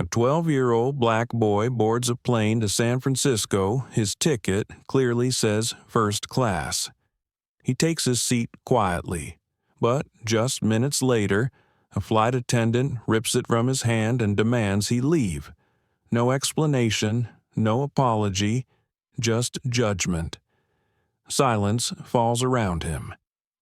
A 12-year-old black boy boards a plane to San Francisco. His ticket clearly says first class. He takes his seat quietly, but just minutes later, a flight attendant rips it from his hand and demands he leave. No explanation, no apology, just judgment. Silence falls around him,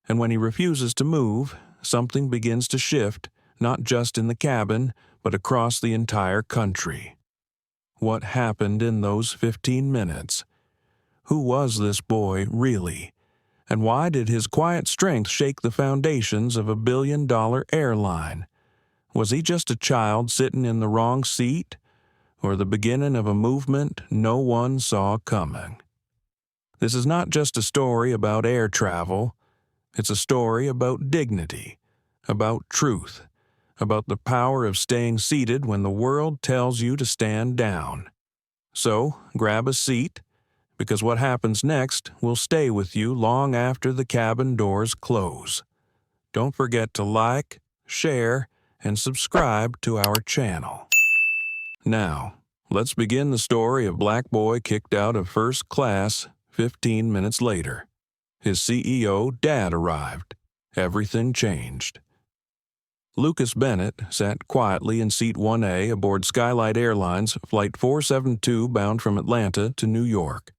and when he refuses to move, something begins to shift, not just in the cabin, but across the entire country. What happened in those 15 minutes? Who was this boy, really? And why did his quiet strength shake the foundations of a billion-dollar airline? Was he just a child sitting in the wrong seat, or the beginning of a movement no one saw coming? This is not just a story about air travel. It's a story about dignity, about truth, about the power of staying seated when the world tells you to stand down. So, grab a seat, because what happens next will stay with you long after the cabin doors close. Don't forget to like, share, and subscribe to our channel. Now, let's begin the story of Black Boy kicked out of first class 15 minutes later. His CEO, Dad, arrived. Everything changed. Lucas Bennett sat quietly in seat 1A aboard Skylight Airlines Flight 472 bound from Atlanta to New York.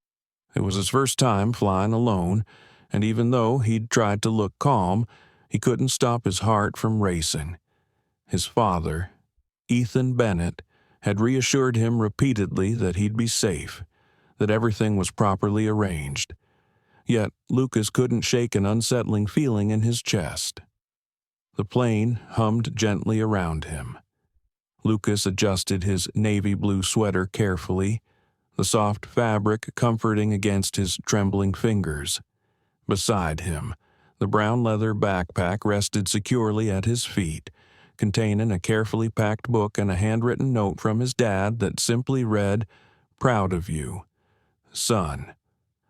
It was his first time flying alone, and even though he'd tried to look calm, he couldn't stop his heart from racing. His father, Ethan Bennett, had reassured him repeatedly that he'd be safe, that everything was properly arranged. Yet Lucas couldn't shake an unsettling feeling in his chest. The plane hummed gently around him. Lucas adjusted his navy blue sweater carefully, the soft fabric comforting against his trembling fingers. Beside him, the brown leather backpack rested securely at his feet, containing a carefully packed book and a handwritten note from his dad that simply read, "Proud of you, son."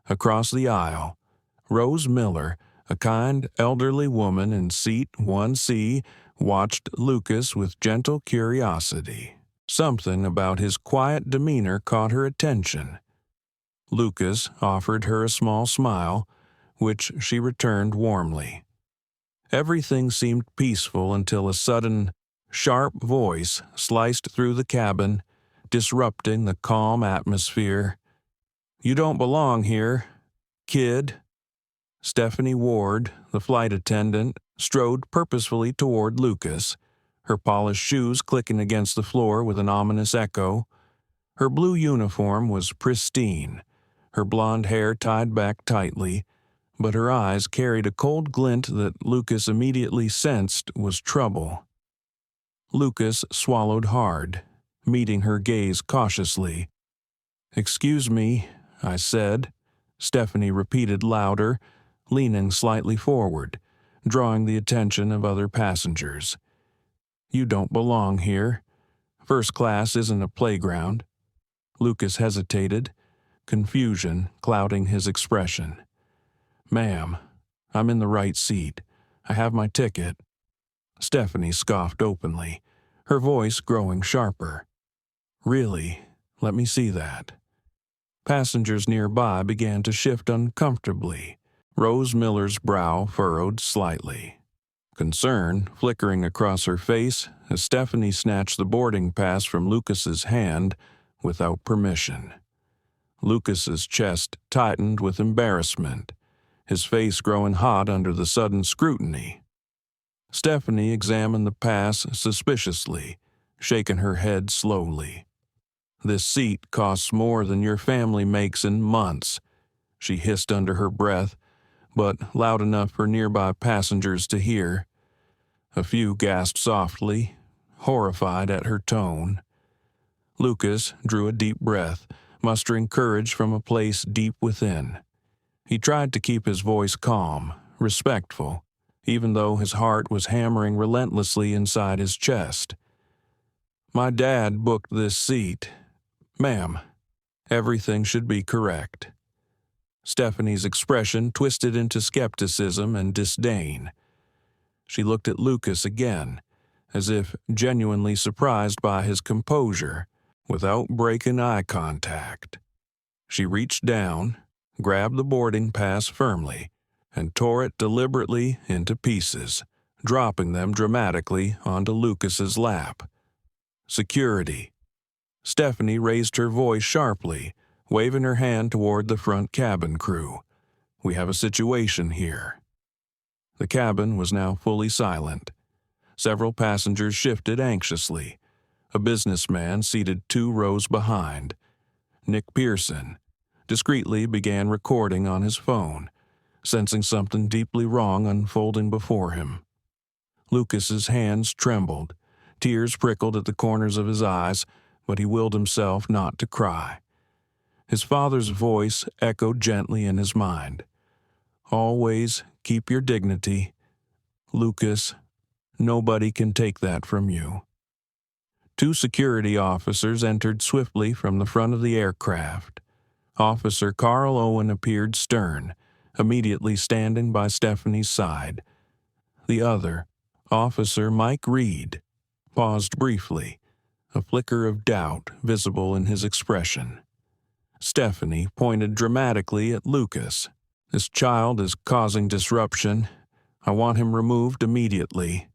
Across the aisle, Rose Miller, a kind, elderly woman in seat 1C, watched Lucas with gentle curiosity. Something about his quiet demeanor caught her attention. Lucas offered her a small smile, which she returned warmly. Everything seemed peaceful until a sudden, sharp voice sliced through the cabin, disrupting the calm atmosphere. "You don't belong here, kid." Stephanie Ward, the flight attendant, strode purposefully toward Lucas, her polished shoes clicking against the floor with an ominous echo. Her blue uniform was pristine, her blonde hair tied back tightly, but her eyes carried a cold glint that Lucas immediately sensed was trouble. Lucas swallowed hard, meeting her gaze cautiously. "Excuse me," I said, Stephanie repeated louder, leaning slightly forward, drawing the attention of other passengers. "You don't belong here. First class isn't a playground." Lucas hesitated, confusion clouding his expression. "Ma'am, I'm in the right seat. I have my ticket." Stephanie scoffed openly, her voice growing sharper. "Really? Let me see that." Passengers nearby began to shift uncomfortably. Rose Miller's brow furrowed slightly, concern flickering across her face as Stephanie snatched the boarding pass from Lucas's hand without permission. Lucas's chest tightened with embarrassment, his face growing hot under the sudden scrutiny. Stephanie examined the pass suspiciously, shaking her head slowly. "This seat costs more than your family makes in months," she hissed under her breath, but loud enough for nearby passengers to hear. A few gasped softly, horrified at her tone. Lucas drew a deep breath, mustering courage from a place deep within. He tried to keep his voice calm, respectful, even though his heart was hammering relentlessly inside his chest. "My dad booked this seat. Ma'am, everything should be correct." Stephanie's expression twisted into skepticism and disdain. She looked at Lucas again, as if genuinely surprised by his composure, without breaking eye contact. She reached down, grabbed the boarding pass firmly, and tore it deliberately into pieces, dropping them dramatically onto Lucas's lap. Security. Stephanie raised her voice sharply, waving her hand toward the front cabin crew. We have a situation here. The cabin was now fully silent. Several passengers shifted anxiously. A businessman seated 2 rows behind, Nick Pearson, discreetly began recording on his phone, sensing something deeply wrong unfolding before him. Lucas's hands trembled. Tears prickled at the corners of his eyes, but he willed himself not to cry. His father's voice echoed gently in his mind. Always keep your dignity. Lucas, nobody can take that from you. 2 security officers entered swiftly from the front of the aircraft. Officer Carl Owen appeared stern, immediately standing by Stephanie's side. The other, Officer Mike Reed, paused briefly, a flicker of doubt visible in his expression. Stephanie pointed dramatically at Lucas. This child is causing disruption. I want him removed immediately.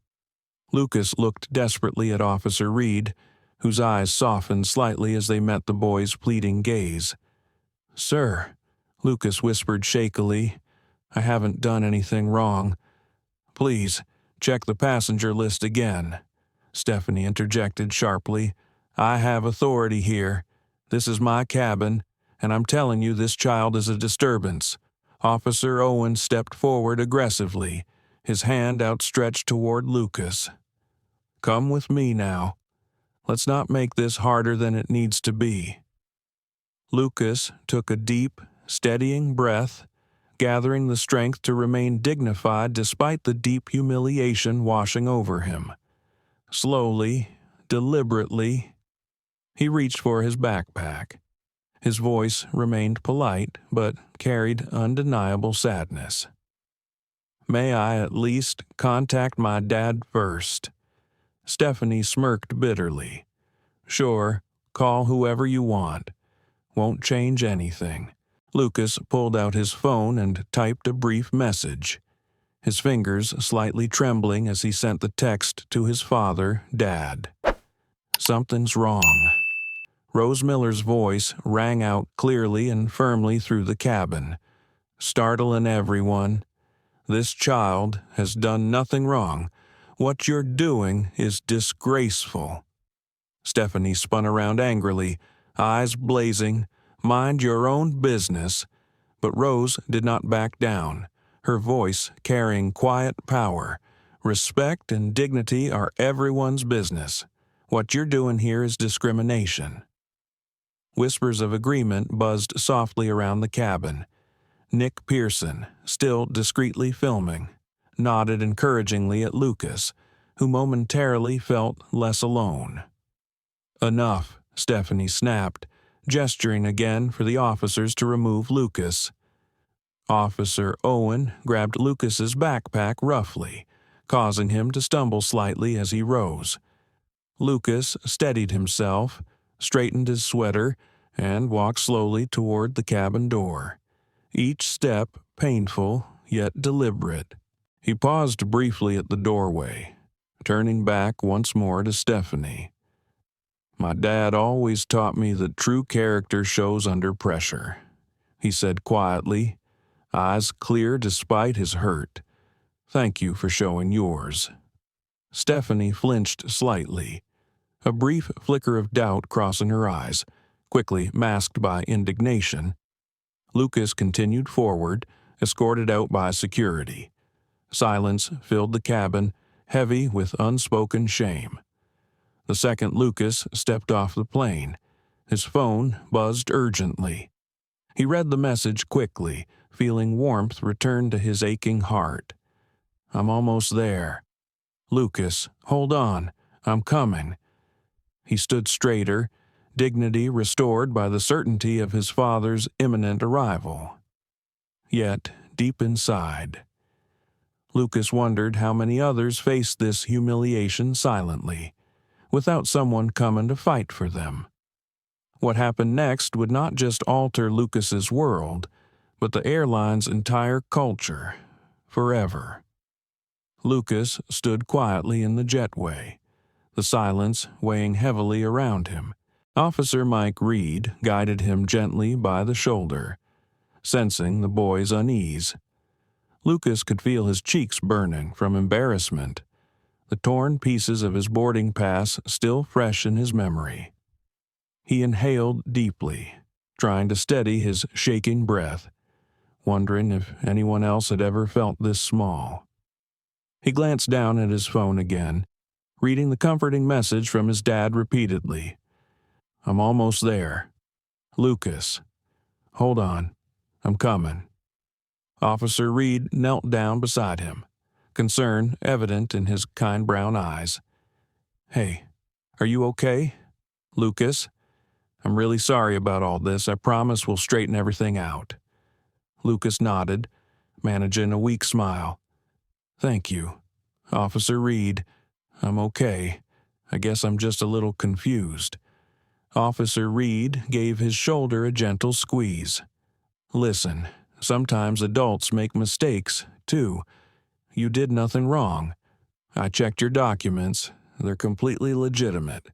Lucas looked desperately at Officer Reed, whose eyes softened slightly as they met the boy's pleading gaze. Sir, Lucas whispered shakily, I haven't done anything wrong. Please, check the passenger list again. Stephanie interjected sharply. I have authority here. This is my cabin, and I'm telling you this child is a disturbance. Officer Owen stepped forward aggressively, his hand outstretched toward Lucas. Come with me now. Let's not make this harder than it needs to be. Lucas took a deep, steadying breath, gathering the strength to remain dignified despite the deep humiliation washing over him. Slowly, deliberately, he reached for his backpack. His voice remained polite, but carried undeniable sadness. May I at least contact my dad first? Stephanie smirked bitterly. Sure, call whoever you want. Won't change anything. Lucas pulled out his phone and typed a brief message, his fingers slightly trembling as he sent the text to his father, Dad. Something's wrong. Rose Miller's voice rang out clearly and firmly through the cabin, startling everyone. This child has done nothing wrong. What you're doing is disgraceful. Stephanie spun around angrily, eyes blazing. Mind your own business. But Rose did not back down, her voice carrying quiet power. Respect and dignity are everyone's business. What you're doing here is discrimination. Whispers of agreement buzzed softly around the cabin. Nick Pearson, still discreetly filming, nodded encouragingly at Lucas, who momentarily felt less alone. Enough, Stephanie snapped, gesturing again for the officers to remove Lucas. Officer Owen grabbed Lucas's backpack roughly, causing him to stumble slightly as he rose. Lucas steadied himself, straightened his sweater, and walked slowly toward the cabin door. Each step painful yet deliberate. He paused briefly at the doorway, turning back once more to Stephanie. My dad always taught me that true character shows under pressure, he said quietly, eyes clear despite his hurt. Thank you for showing yours. Stephanie flinched slightly, a brief flicker of doubt crossing her eyes, quickly masked by indignation. Lucas continued forward, escorted out by security. Silence filled the cabin, heavy with unspoken shame. The second Lucas stepped off the plane. His phone buzzed urgently. He read the message quickly, feeling warmth return to his aching heart. I'm almost there. Lucas, hold on. I'm coming. He stood straighter, dignity restored by the certainty of his father's imminent arrival. Yet, deep inside, Lucas wondered how many others faced this humiliation silently, without someone coming to fight for them. What happened next would not just alter Lucas's world, but the airline's entire culture, forever. Lucas stood quietly in the jetway, the silence weighing heavily around him. Officer Mike Reed guided him gently by the shoulder, sensing the boy's unease. Lucas could feel his cheeks burning from embarrassment, the torn pieces of his boarding pass still fresh in his memory. He inhaled deeply, trying to steady his shaking breath, wondering if anyone else had ever felt this small. He glanced down at his phone again, reading the comforting message from his dad repeatedly. "I'm almost there. Lucas. Hold on. I'm coming." Officer Reed knelt down beside him, concern evident in his kind brown eyes. "Hey, are you okay? Lucas? I'm really sorry about all this. I promise we'll straighten everything out." Lucas nodded, managing a weak smile. "Thank you, Officer Reed. I'm okay. I guess I'm just a little confused." Officer Reed gave his shoulder a gentle squeeze. "Listen, sometimes adults make mistakes, too. You did nothing wrong. I checked your documents. They're completely legitimate.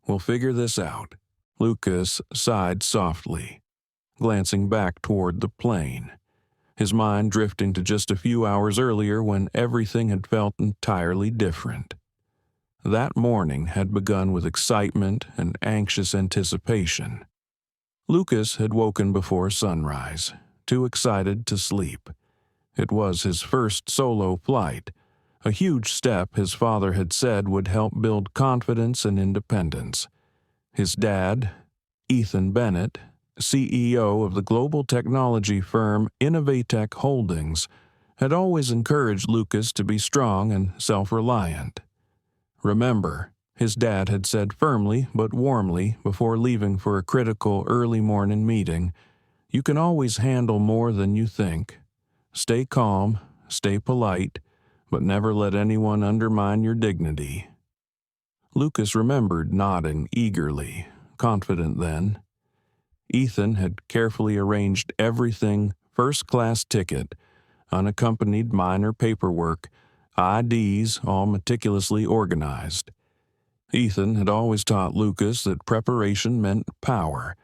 We'll figure this out." Lucas sighed softly, glancing back toward the plane, his mind drifting to just a few hours earlier when everything had felt entirely different. That morning had begun with excitement and anxious anticipation. Lucas had woken before sunrise, too excited to sleep. It was his first solo flight, a huge step his father had said would help build confidence and independence. His dad, Ethan Bennett, CEO of the global technology firm Innovatech Holdings, had always encouraged Lucas to be strong and self-reliant. Remember, his dad had said firmly but warmly before leaving for a critical early morning meeting, "You can always handle more than you think. Stay calm, stay polite, but never let anyone undermine your dignity." Lucas remembered nodding eagerly, confident then. Ethan had carefully arranged everything, first-class ticket, unaccompanied minor paperwork, IDs all meticulously organized. Ethan had always taught Lucas that preparation meant power.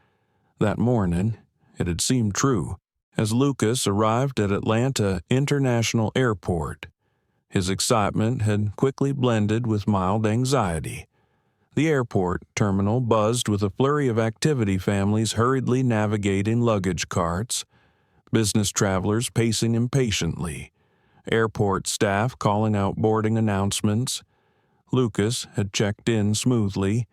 That morning, it had seemed true, as Lucas arrived at Atlanta International Airport. His excitement had quickly blended with mild anxiety. The airport terminal buzzed with a flurry of activity families hurriedly navigating luggage carts, business travelers pacing impatiently, airport staff calling out boarding announcements. Lucas had checked in smoothly,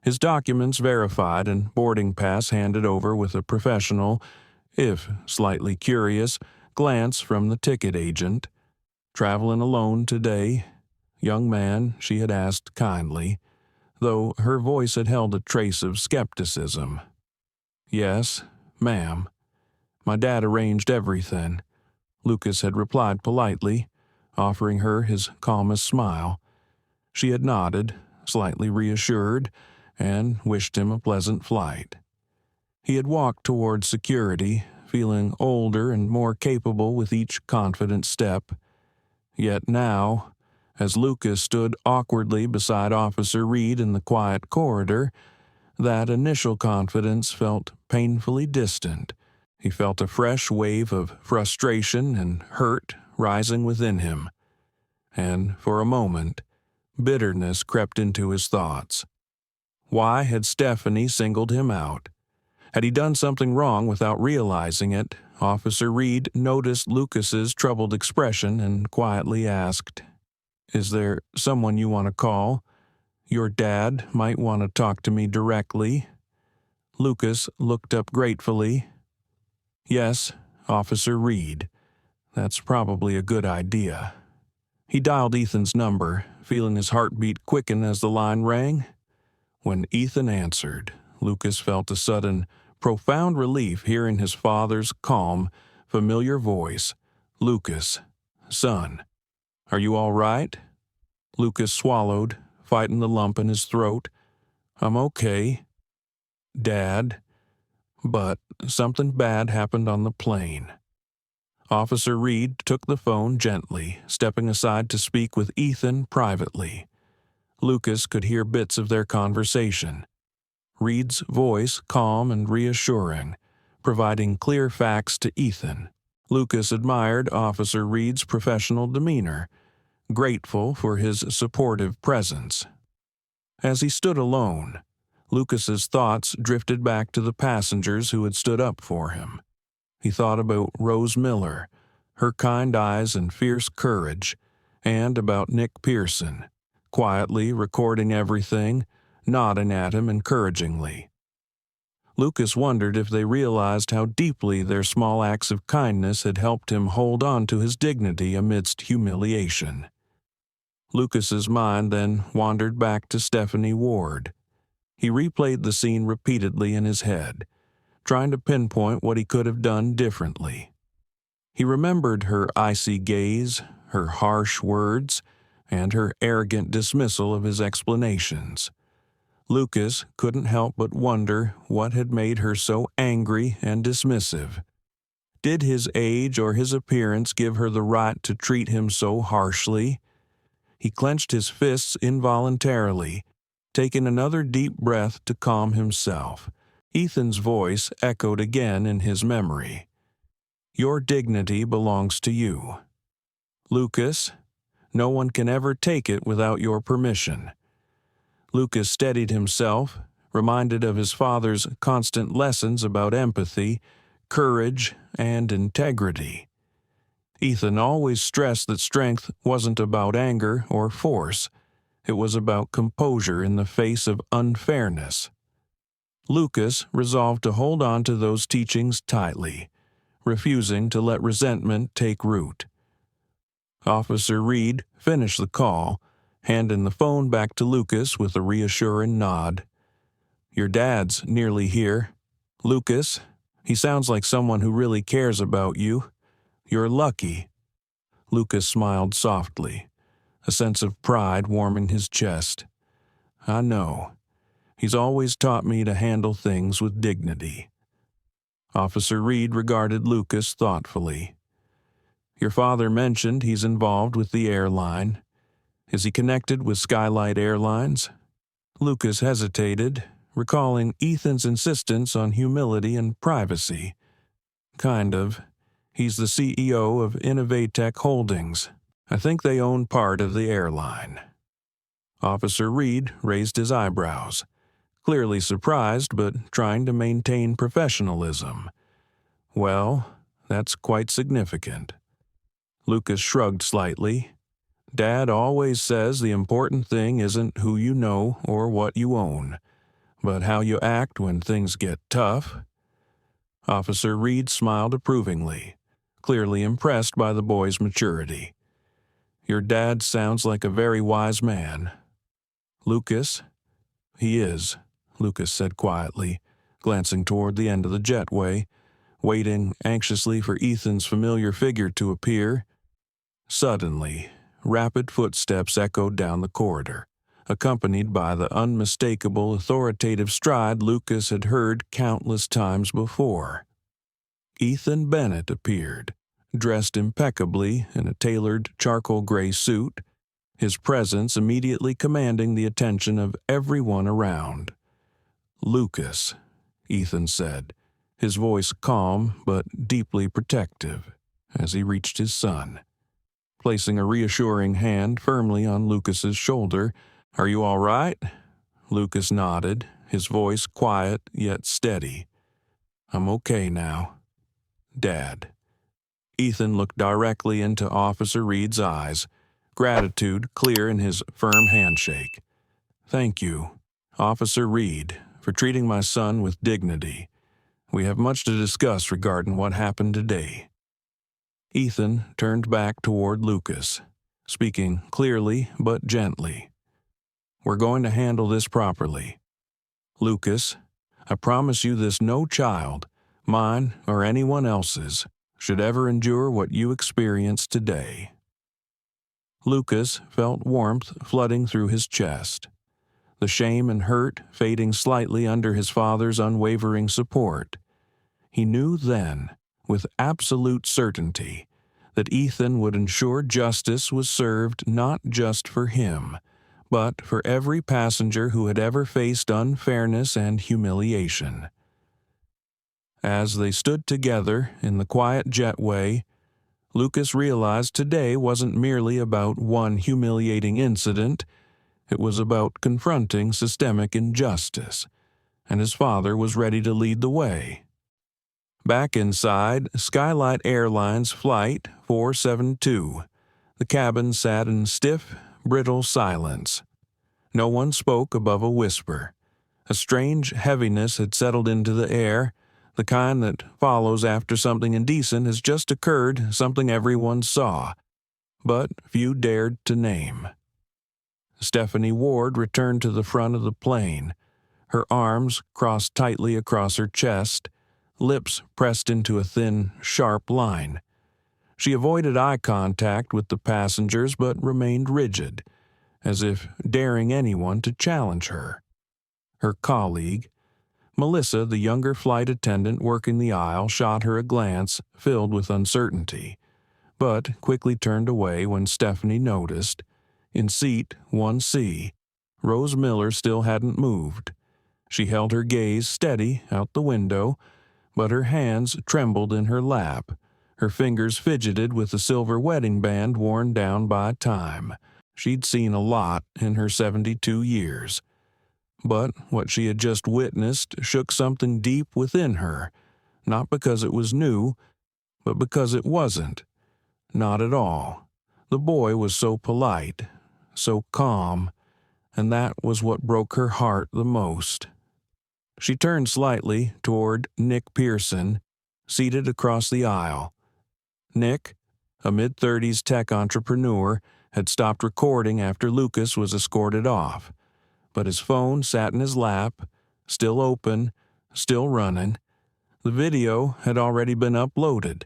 his documents verified and boarding pass handed over with a professional, if slightly curious, glance from the ticket agent. "Traveling alone today?" "Young man," she had asked kindly, though her voice had held a trace of skepticism. "Yes, ma'am. My dad arranged everything," Lucas had replied politely, offering her his calmest smile. She had nodded, slightly reassured, and wished him a pleasant flight. He had walked toward security, feeling older and more capable with each confident step. Yet now, as Lucas stood awkwardly beside Officer Reed in the quiet corridor, that initial confidence felt painfully distant. He felt a fresh wave of frustration and hurt rising within him, and for a moment, bitterness crept into his thoughts. Why had Stephanie singled him out? Had he done something wrong without realizing it? Officer Reed noticed Lucas's troubled expression and quietly asked, "Is there someone you want to call? Your dad might want to talk to me directly." Lucas looked up gratefully. "Yes, Officer Reed. That's probably a good idea." He dialed Ethan's number, feeling his heartbeat quicken as the line rang. When Ethan answered, Lucas felt a sudden, profound relief hearing his father's calm, familiar voice. "Lucas, son." Are you all right? Lucas swallowed, fighting the lump in his throat. I'm okay, Dad. But something bad happened on the plane. Officer Reed took the phone gently, stepping aside to speak with Ethan privately. Lucas could hear bits of their conversation. Reed's voice calm and reassuring, providing clear facts to Ethan. Lucas admired Officer Reed's professional demeanor, grateful for his supportive presence. As he stood alone, Lucas's thoughts drifted back to the passengers who had stood up for him. He thought about Rose Miller, her kind eyes and fierce courage, and about Nick Pearson, quietly recording everything, nodding at him encouragingly. Lucas wondered if they realized how deeply their small acts of kindness had helped him hold on to his dignity amidst humiliation. Lucas's mind then wandered back to Stephanie Ward. He replayed the scene repeatedly in his head, trying to pinpoint what he could have done differently. He remembered her icy gaze, her harsh words, and her arrogant dismissal of his explanations. Lucas couldn't help but wonder what had made her so angry and dismissive. Did his age or his appearance give her the right to treat him so harshly? He clenched his fists involuntarily, taking another deep breath to calm himself. Ethan's voice echoed again in his memory. Your dignity belongs to you. Lucas, no one can ever take it without your permission. Lucas steadied himself, reminded of his father's constant lessons about empathy, courage, and integrity. Ethan always stressed that strength wasn't about anger or force. It was about composure in the face of unfairness. Lucas resolved to hold on to those teachings tightly, refusing to let resentment take root. Officer Reed finished the call, handing the phone back to Lucas with a reassuring nod. Your dad's nearly here. Lucas, he sounds like someone who really cares about you. You're lucky. Lucas smiled softly, a sense of pride warming his chest. I know. He's always taught me to handle things with dignity. Officer Reed regarded Lucas thoughtfully. Your father mentioned he's involved with the airline. Is he connected with Skylight Airlines? Lucas hesitated, recalling Ethan's insistence on humility and privacy. Kind of. He's the CEO of Innovatech Holdings. I think they own part of the airline. Officer Reed raised his eyebrows, clearly surprised but trying to maintain professionalism. Well, that's quite significant. Lucas shrugged slightly. Dad always says the important thing isn't who you know or what you own, but how you act when things get tough. Officer Reed smiled approvingly, clearly impressed by the boy's maturity. Your dad sounds like a very wise man. Lucas? He is, Lucas said quietly, glancing toward the end of the jetway, waiting anxiously for Ethan's familiar figure to appear. Suddenly, rapid footsteps echoed down the corridor, accompanied by the unmistakable authoritative stride Lucas had heard countless times before. Ethan Bennett appeared, dressed impeccably in a tailored charcoal gray suit, his presence immediately commanding the attention of everyone around. Lucas, Ethan said, his voice calm but deeply protective, as he reached his son. Placing a reassuring hand firmly on Lucas's shoulder, Are you all right? Lucas nodded, his voice quiet yet steady. I'm okay now. Dad. Ethan looked directly into Officer Reed's eyes, gratitude clear in his firm handshake. Thank you, Officer Reed, for treating my son with dignity. We have much to discuss regarding what happened today. Ethan turned back toward Lucas, speaking clearly but gently. We're going to handle this properly. Lucas, I promise you this: no child, mine or anyone else's, should ever endure what you experienced today. Lucas felt warmth flooding through his chest, the shame and hurt fading slightly under his father's unwavering support. He knew then, with absolute certainty, that Ethan would ensure justice was served not just for him, but for every passenger who had ever faced unfairness and humiliation. As they stood together in the quiet jetway, Lucas realized today wasn't merely about one humiliating incident. It was about confronting systemic injustice, and his father was ready to lead the way. Back inside Skylight Airlines Flight 472, the cabin sat in stiff, brittle silence. No one spoke above a whisper. A strange heaviness had settled into the air, the kind that follows after something indecent has just occurred, something everyone saw, but few dared to name. Stephanie Ward returned to the front of the plane, her arms crossed tightly across her chest, lips pressed into a thin, sharp line. She avoided eye contact with the passengers but remained rigid, as if daring anyone to challenge her. Her colleague, Melissa, the younger flight attendant working the aisle, shot her a glance filled with uncertainty, but quickly turned away when Stephanie noticed, in seat 1C, Rose Miller still hadn't moved. She held her gaze steady out the window, but her hands trembled in her lap. Her fingers fidgeted with the silver wedding band worn down by time. She'd seen a lot in her 72 years. But what she had just witnessed shook something deep within her, not because it was new, but because it wasn't. Not at all. The boy was so polite, so calm, and that was what broke her heart the most. She turned slightly toward Nick Pearson, seated across the aisle. Nick, a mid-30s tech entrepreneur, had stopped recording after Lucas was escorted off, but his phone sat in his lap, still open, still running. The video had already been uploaded.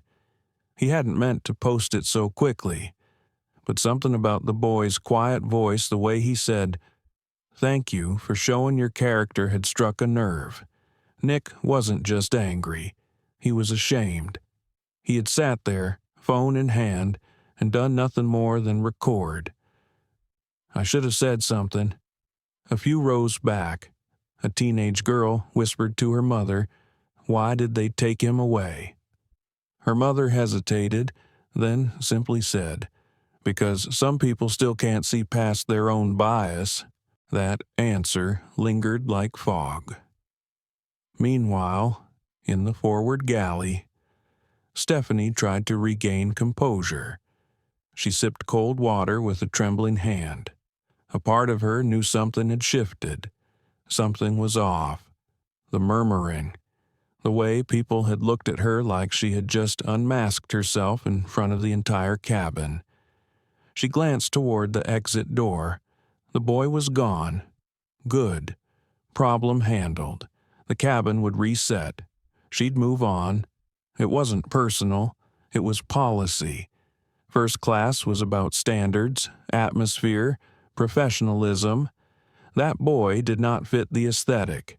He hadn't meant to post it so quickly, but something about the boy's quiet voice, the way he said, "Thank you for showing your character," had struck a nerve. Nick wasn't just angry. He was ashamed. He had sat there, phone in hand, and done nothing more than record. "I should have said something." A few rows back, a teenage girl whispered to her mother, "Why did they take him away?" Her mother hesitated, then simply said, "Because some people still can't see past their own bias." That answer lingered like fog. Meanwhile, in the forward galley, Stephanie tried to regain composure. She sipped cold water with a trembling hand. A part of her knew something had shifted. Something was off. The murmuring. The way people had looked at her like she had just unmasked herself in front of the entire cabin. She glanced toward the exit door. The boy was gone. Good. Problem handled. The cabin would reset. She'd move on. It wasn't personal. It was policy. First class was about standards, atmosphere, professionalism. That boy did not fit the aesthetic,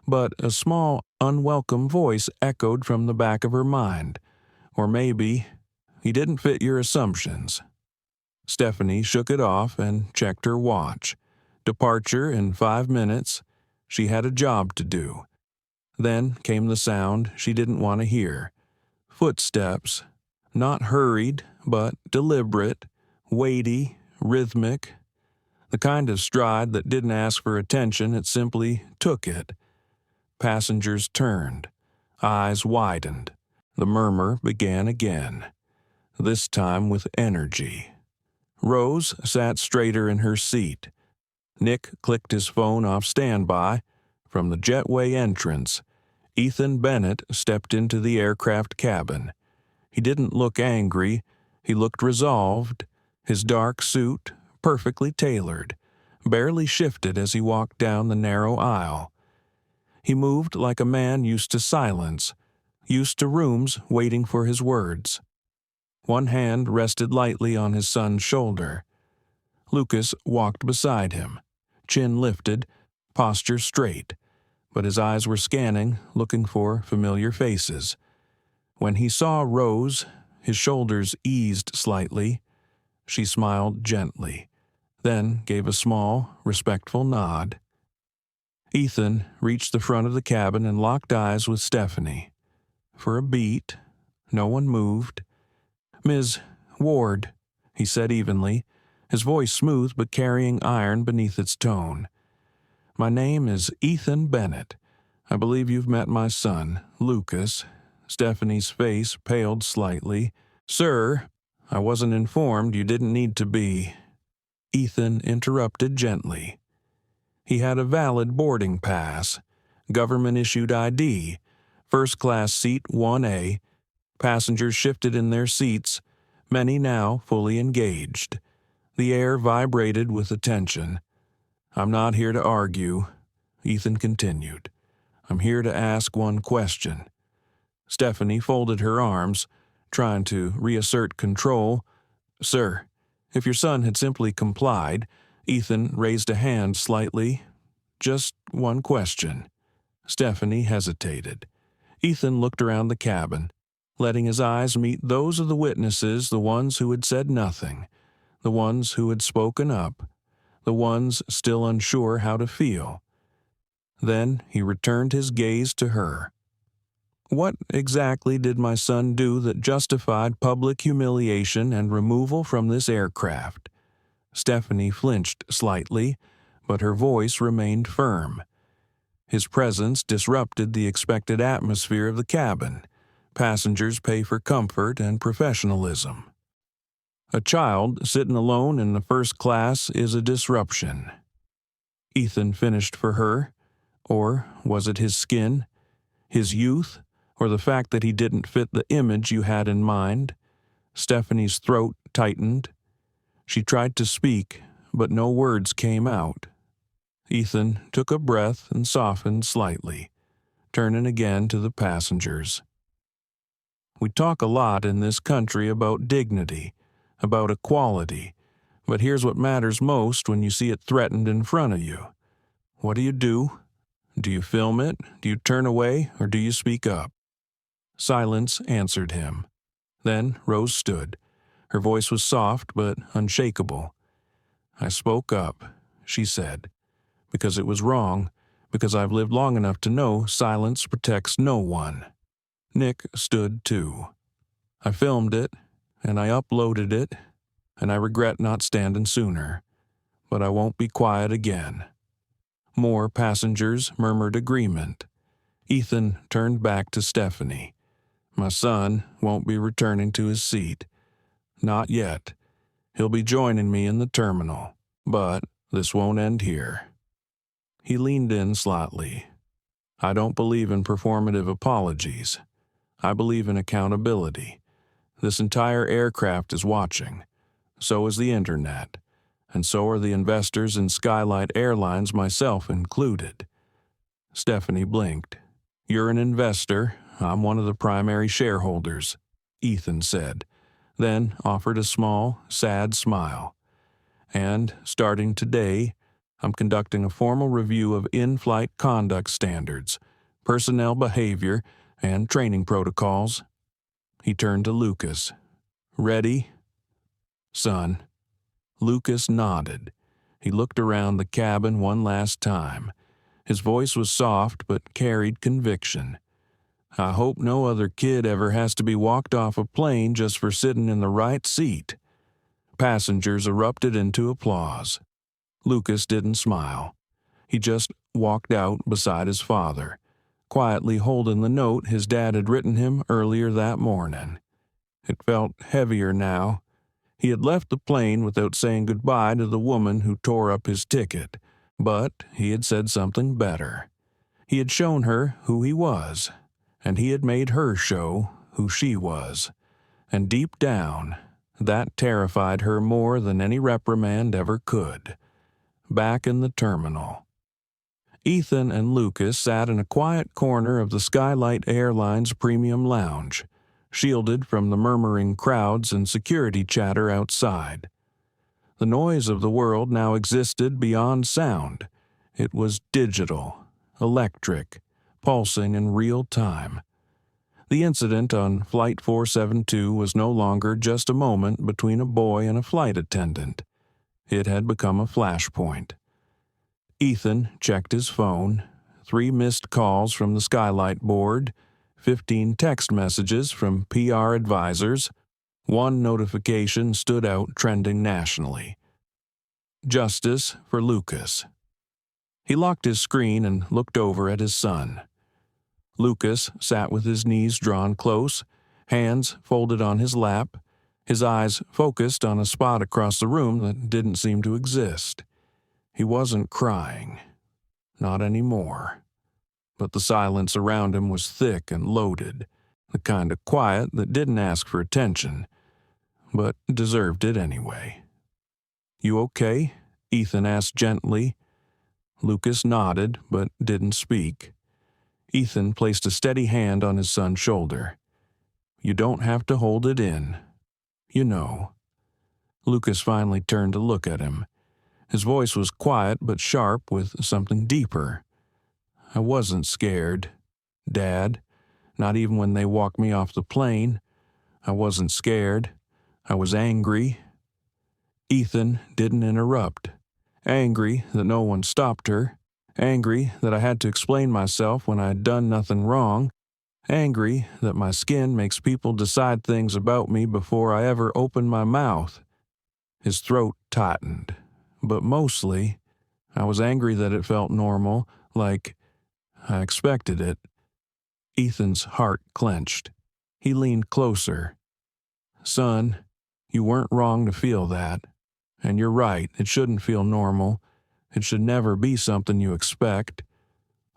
but a small, unwelcome voice echoed from the back of her mind. Or maybe, he didn't fit your assumptions. Stephanie shook it off and checked her watch. Departure in 5 minutes. She had a job to do. Then came the sound she didn't want to hear. Footsteps, not hurried, but deliberate, weighty, rhythmic. The kind of stride that didn't ask for attention, it simply took it. Passengers turned. Eyes widened. The murmur began again, this time with energy. Rose sat straighter in her seat. Nick clicked his phone off standby. From the jetway entrance, Ethan Bennett stepped into the aircraft cabin. He didn't look angry. He looked resolved. His dark suit, perfectly tailored, barely shifted as he walked down the narrow aisle. He moved like a man used to silence, used to rooms waiting for his words. One hand rested lightly on his son's shoulder. Lucas walked beside him, chin lifted, posture straight, but his eyes were scanning, looking for familiar faces. When he saw Rose, his shoulders eased slightly. She smiled gently, then gave a small, respectful nod. Ethan reached the front of the cabin and locked eyes with Stephanie. For a beat, no one moved. "Ms. Ward," he said evenly, his voice smooth but carrying iron beneath its tone. "My name is Ethan Bennett. I believe you've met my son, Lucas." Stephanie's face paled slightly. "Sir, I wasn't informed you didn't need to be." Ethan interrupted gently. He had a valid boarding pass, government-issued ID, first-class seat 1A. Passengers shifted in their seats, many now fully engaged. The air vibrated with attention. "I'm not here to argue," Ethan continued. "I'm here to ask one question." Stephanie folded her arms, trying to reassert control. "Sir, if your son had simply complied," Ethan raised a hand slightly. "Just one question." Stephanie hesitated. Ethan looked around the cabin, letting his eyes meet those of the witnesses, the ones who had said nothing, the ones who had spoken up, the ones still unsure how to feel. Then he returned his gaze to her. "What exactly did my son do that justified public humiliation and removal from this aircraft?" Stephanie flinched slightly, but her voice remained firm. "His presence disrupted the expected atmosphere of the cabin. Passengers pay for comfort and professionalism. A child sitting alone in the first class is a disruption." Ethan finished for her. Or was it his skin, his youth, or the fact that he didn't fit the image you had in mind? Stephanie's throat tightened. She tried to speak, but no words came out. Ethan took a breath and softened slightly, turning again to the passengers. "We talk a lot in this country about dignity, about equality, but here's what matters most when you see it threatened in front of you. What do? Do you film it? Do you turn away? Or do you speak up?" Silence answered him. Then Rose stood. Her voice was soft but unshakable. "I spoke up," she said, "because it was wrong, because I've lived long enough to know silence protects no one." Nick stood too. "I filmed it, and I uploaded it, and I regret not standing sooner. But I won't be quiet again." More passengers murmured agreement. Ethan turned back to Stephanie. "My son won't be returning to his seat. Not yet. He'll be joining me in the terminal. But this won't end here." He leaned in slightly. "I don't believe in performative apologies. I believe in accountability. This entire aircraft is watching. So is the internet. And so are the investors in Skylight Airlines, myself included." Stephanie blinked. "You're an investor. I'm one of the primary shareholders," Ethan said, then offered a small, sad smile. "And, starting today, I'm conducting a formal review of in-flight conduct standards, personnel behavior, and training protocols." He turned to Lucas. "Ready?" "Son." Lucas nodded. He looked around the cabin one last time. His voice was soft but carried conviction. "I hope no other kid ever has to be walked off a plane just for sitting in the right seat." Passengers erupted into applause. Lucas didn't smile. He just walked out beside his father, quietly holding the note his dad had written him earlier that morning. It felt heavier now. He had left the plane without saying goodbye to the woman who tore up his ticket, but he had said something better. He had shown her who he was, and he had made her show who she was. And deep down, that terrified her more than any reprimand ever could. Back in the terminal, Ethan and Lucas sat in a quiet corner of the Skylight Airlines premium lounge, shielded from the murmuring crowds and security chatter outside. The noise of the world now existed beyond sound. It was digital, electric, pulsing in real time. The incident on Flight 472 was no longer just a moment between a boy and a flight attendant. It had become a flashpoint. Ethan checked his phone, 3 missed calls from the skylight board, 15 text messages from PR advisors. 1 notification stood out trending nationally. Justice for Lucas. He locked his screen and looked over at his son. Lucas sat with his knees drawn close, hands folded on his lap, his eyes focused on a spot across the room that didn't seem to exist. He wasn't crying. Not anymore. But the silence around him was thick and loaded, the kind of quiet that didn't ask for attention, but deserved it anyway. "You okay?" Ethan asked gently. Lucas nodded, but didn't speak. Ethan placed a steady hand on his son's shoulder. "You don't have to hold it in. You know." Lucas finally turned to look at him. His voice was quiet but sharp with something deeper. "I wasn't scared, Dad. Not even when they walked me off the plane. I wasn't scared. I was angry." Ethan didn't interrupt. Angry that no one stopped her. Angry that I had to explain myself when I had done nothing wrong. Angry that my skin makes people decide things about me before I ever open my mouth. His throat tightened. But mostly, I was angry that it felt normal, like I expected it. Ethan's heart clenched. He leaned closer. "Son, you weren't wrong to feel that. And you're right, it shouldn't feel normal. It should never be something you expect."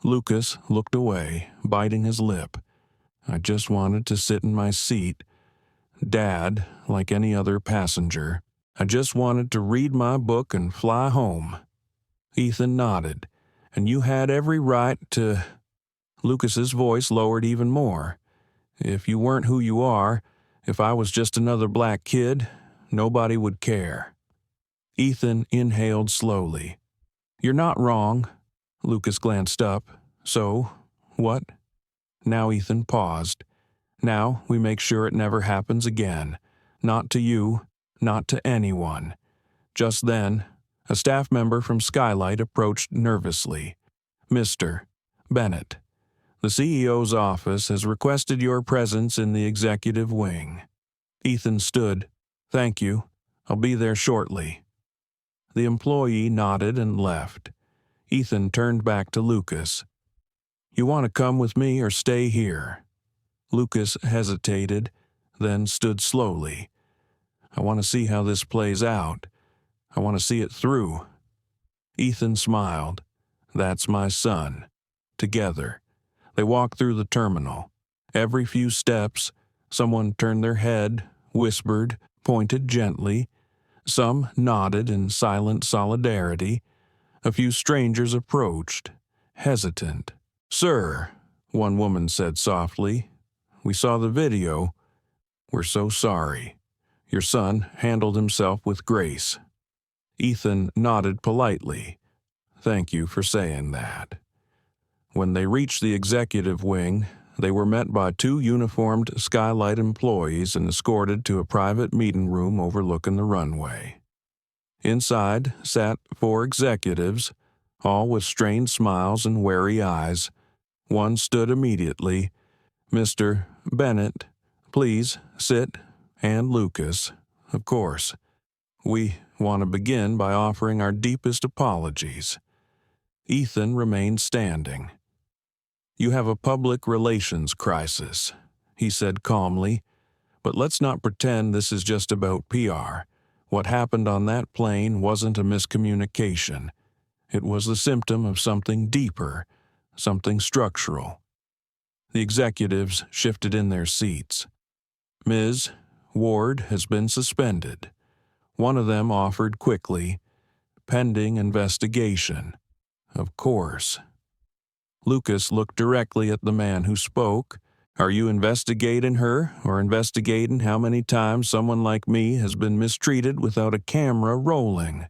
Lucas looked away, biting his lip. "I just wanted to sit in my seat. Dad, like any other passenger. I just wanted to read my book and fly home." Ethan nodded. "And you had every right to—" Lucas's voice lowered even more. "If you weren't who you are, if I was just another black kid, nobody would care." Ethan inhaled slowly. "You're not wrong." Lucas glanced up. "So, what?" Now Ethan paused. "Now we make sure it never happens again. Not to you, not to anyone." Just then, a staff member from Skylight approached nervously. "Mr. Bennett, the CEO's office has requested your presence in the executive wing." Ethan stood. "Thank you. I'll be there shortly." The employee nodded and left. Ethan turned back to Lucas. "You want to come with me or stay here?" Lucas hesitated, then stood slowly. "I want to see how this plays out. I want to see it through." Ethan smiled. "That's my son." Together, they walked through the terminal. Every few steps, someone turned their head, whispered, pointed gently. Some nodded in silent solidarity. A few strangers approached, hesitant. "Sir," one woman said softly, "we saw the video. We're so sorry." Your son handled himself with grace. Ethan nodded politely. "Thank you for saying that." When they reached the executive wing, they were met by 2 uniformed Skylight employees and escorted to a private meeting room overlooking the runway. Inside sat 4 executives, all with strained smiles and wary eyes. One stood immediately. "Mr. Bennett, please sit, and Lucas, of course. We want to begin by offering our deepest apologies." Ethan remained standing. "You have a public relations crisis," he said calmly. "But let's not pretend this is just about PR. What happened on that plane wasn't a miscommunication. It was the symptom of something deeper, something structural." The executives shifted in their seats. "Ms. Ward has been suspended." One of them offered quickly, "Pending investigation." "Of course." Lucas looked directly at the man who spoke, Are you investigating her or investigating how many times someone like me has been mistreated without a camera rolling?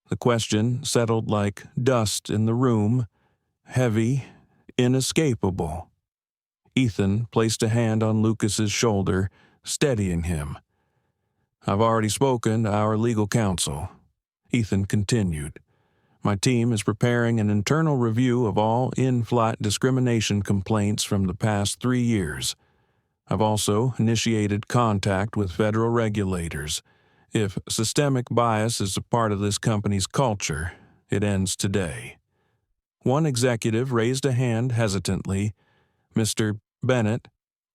The question settled like dust in the room, heavy, inescapable. Ethan placed a hand on Lucas's shoulder, steadying him. I've already spoken to our legal counsel. Ethan continued. My team is preparing an internal review of all in-flight discrimination complaints from the past 3 years. I've also initiated contact with federal regulators. If systemic bias is a part of this company's culture, it ends today. One executive raised a hand hesitantly. Mr. Bennett,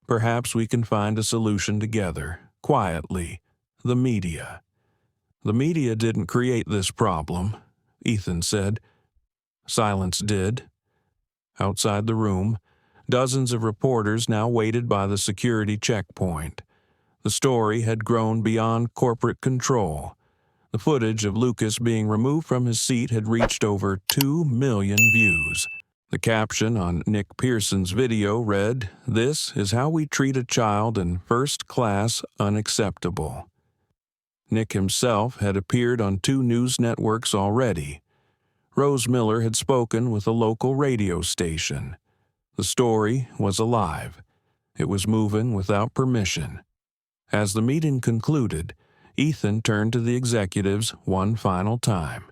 perhaps we can find a solution together, quietly. The media. The media didn't create this problem, Ethan said. Silence did. Outside the room, dozens of reporters now waited by the security checkpoint. The story had grown beyond corporate control. The footage of Lucas being removed from his seat had reached over 2 million views. The caption on Nick Pearson's video read, "This is how we treat a child in first class, unacceptable." Nick himself had appeared on 2 news networks already. Rose Miller had spoken with a local radio station. The story was alive. It was moving without permission. As the meeting concluded, Ethan turned to the executives one final time.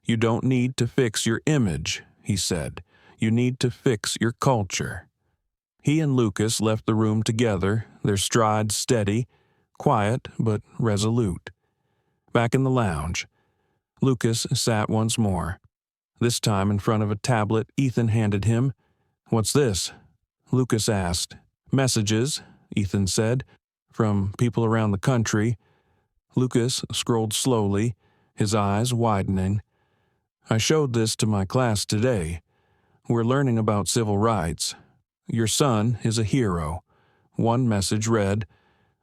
You don't need to fix your image, he said. You need to fix your culture. He and Lucas left the room together, their strides steady, quiet but resolute. Back in the lounge, Lucas sat once more. This time in front of a tablet Ethan handed him. What's this? Lucas asked. Messages, Ethan said, from people around the country. Lucas scrolled slowly, his eyes widening. I showed this to my class today. We're learning about civil rights. Your son is a hero. One message read,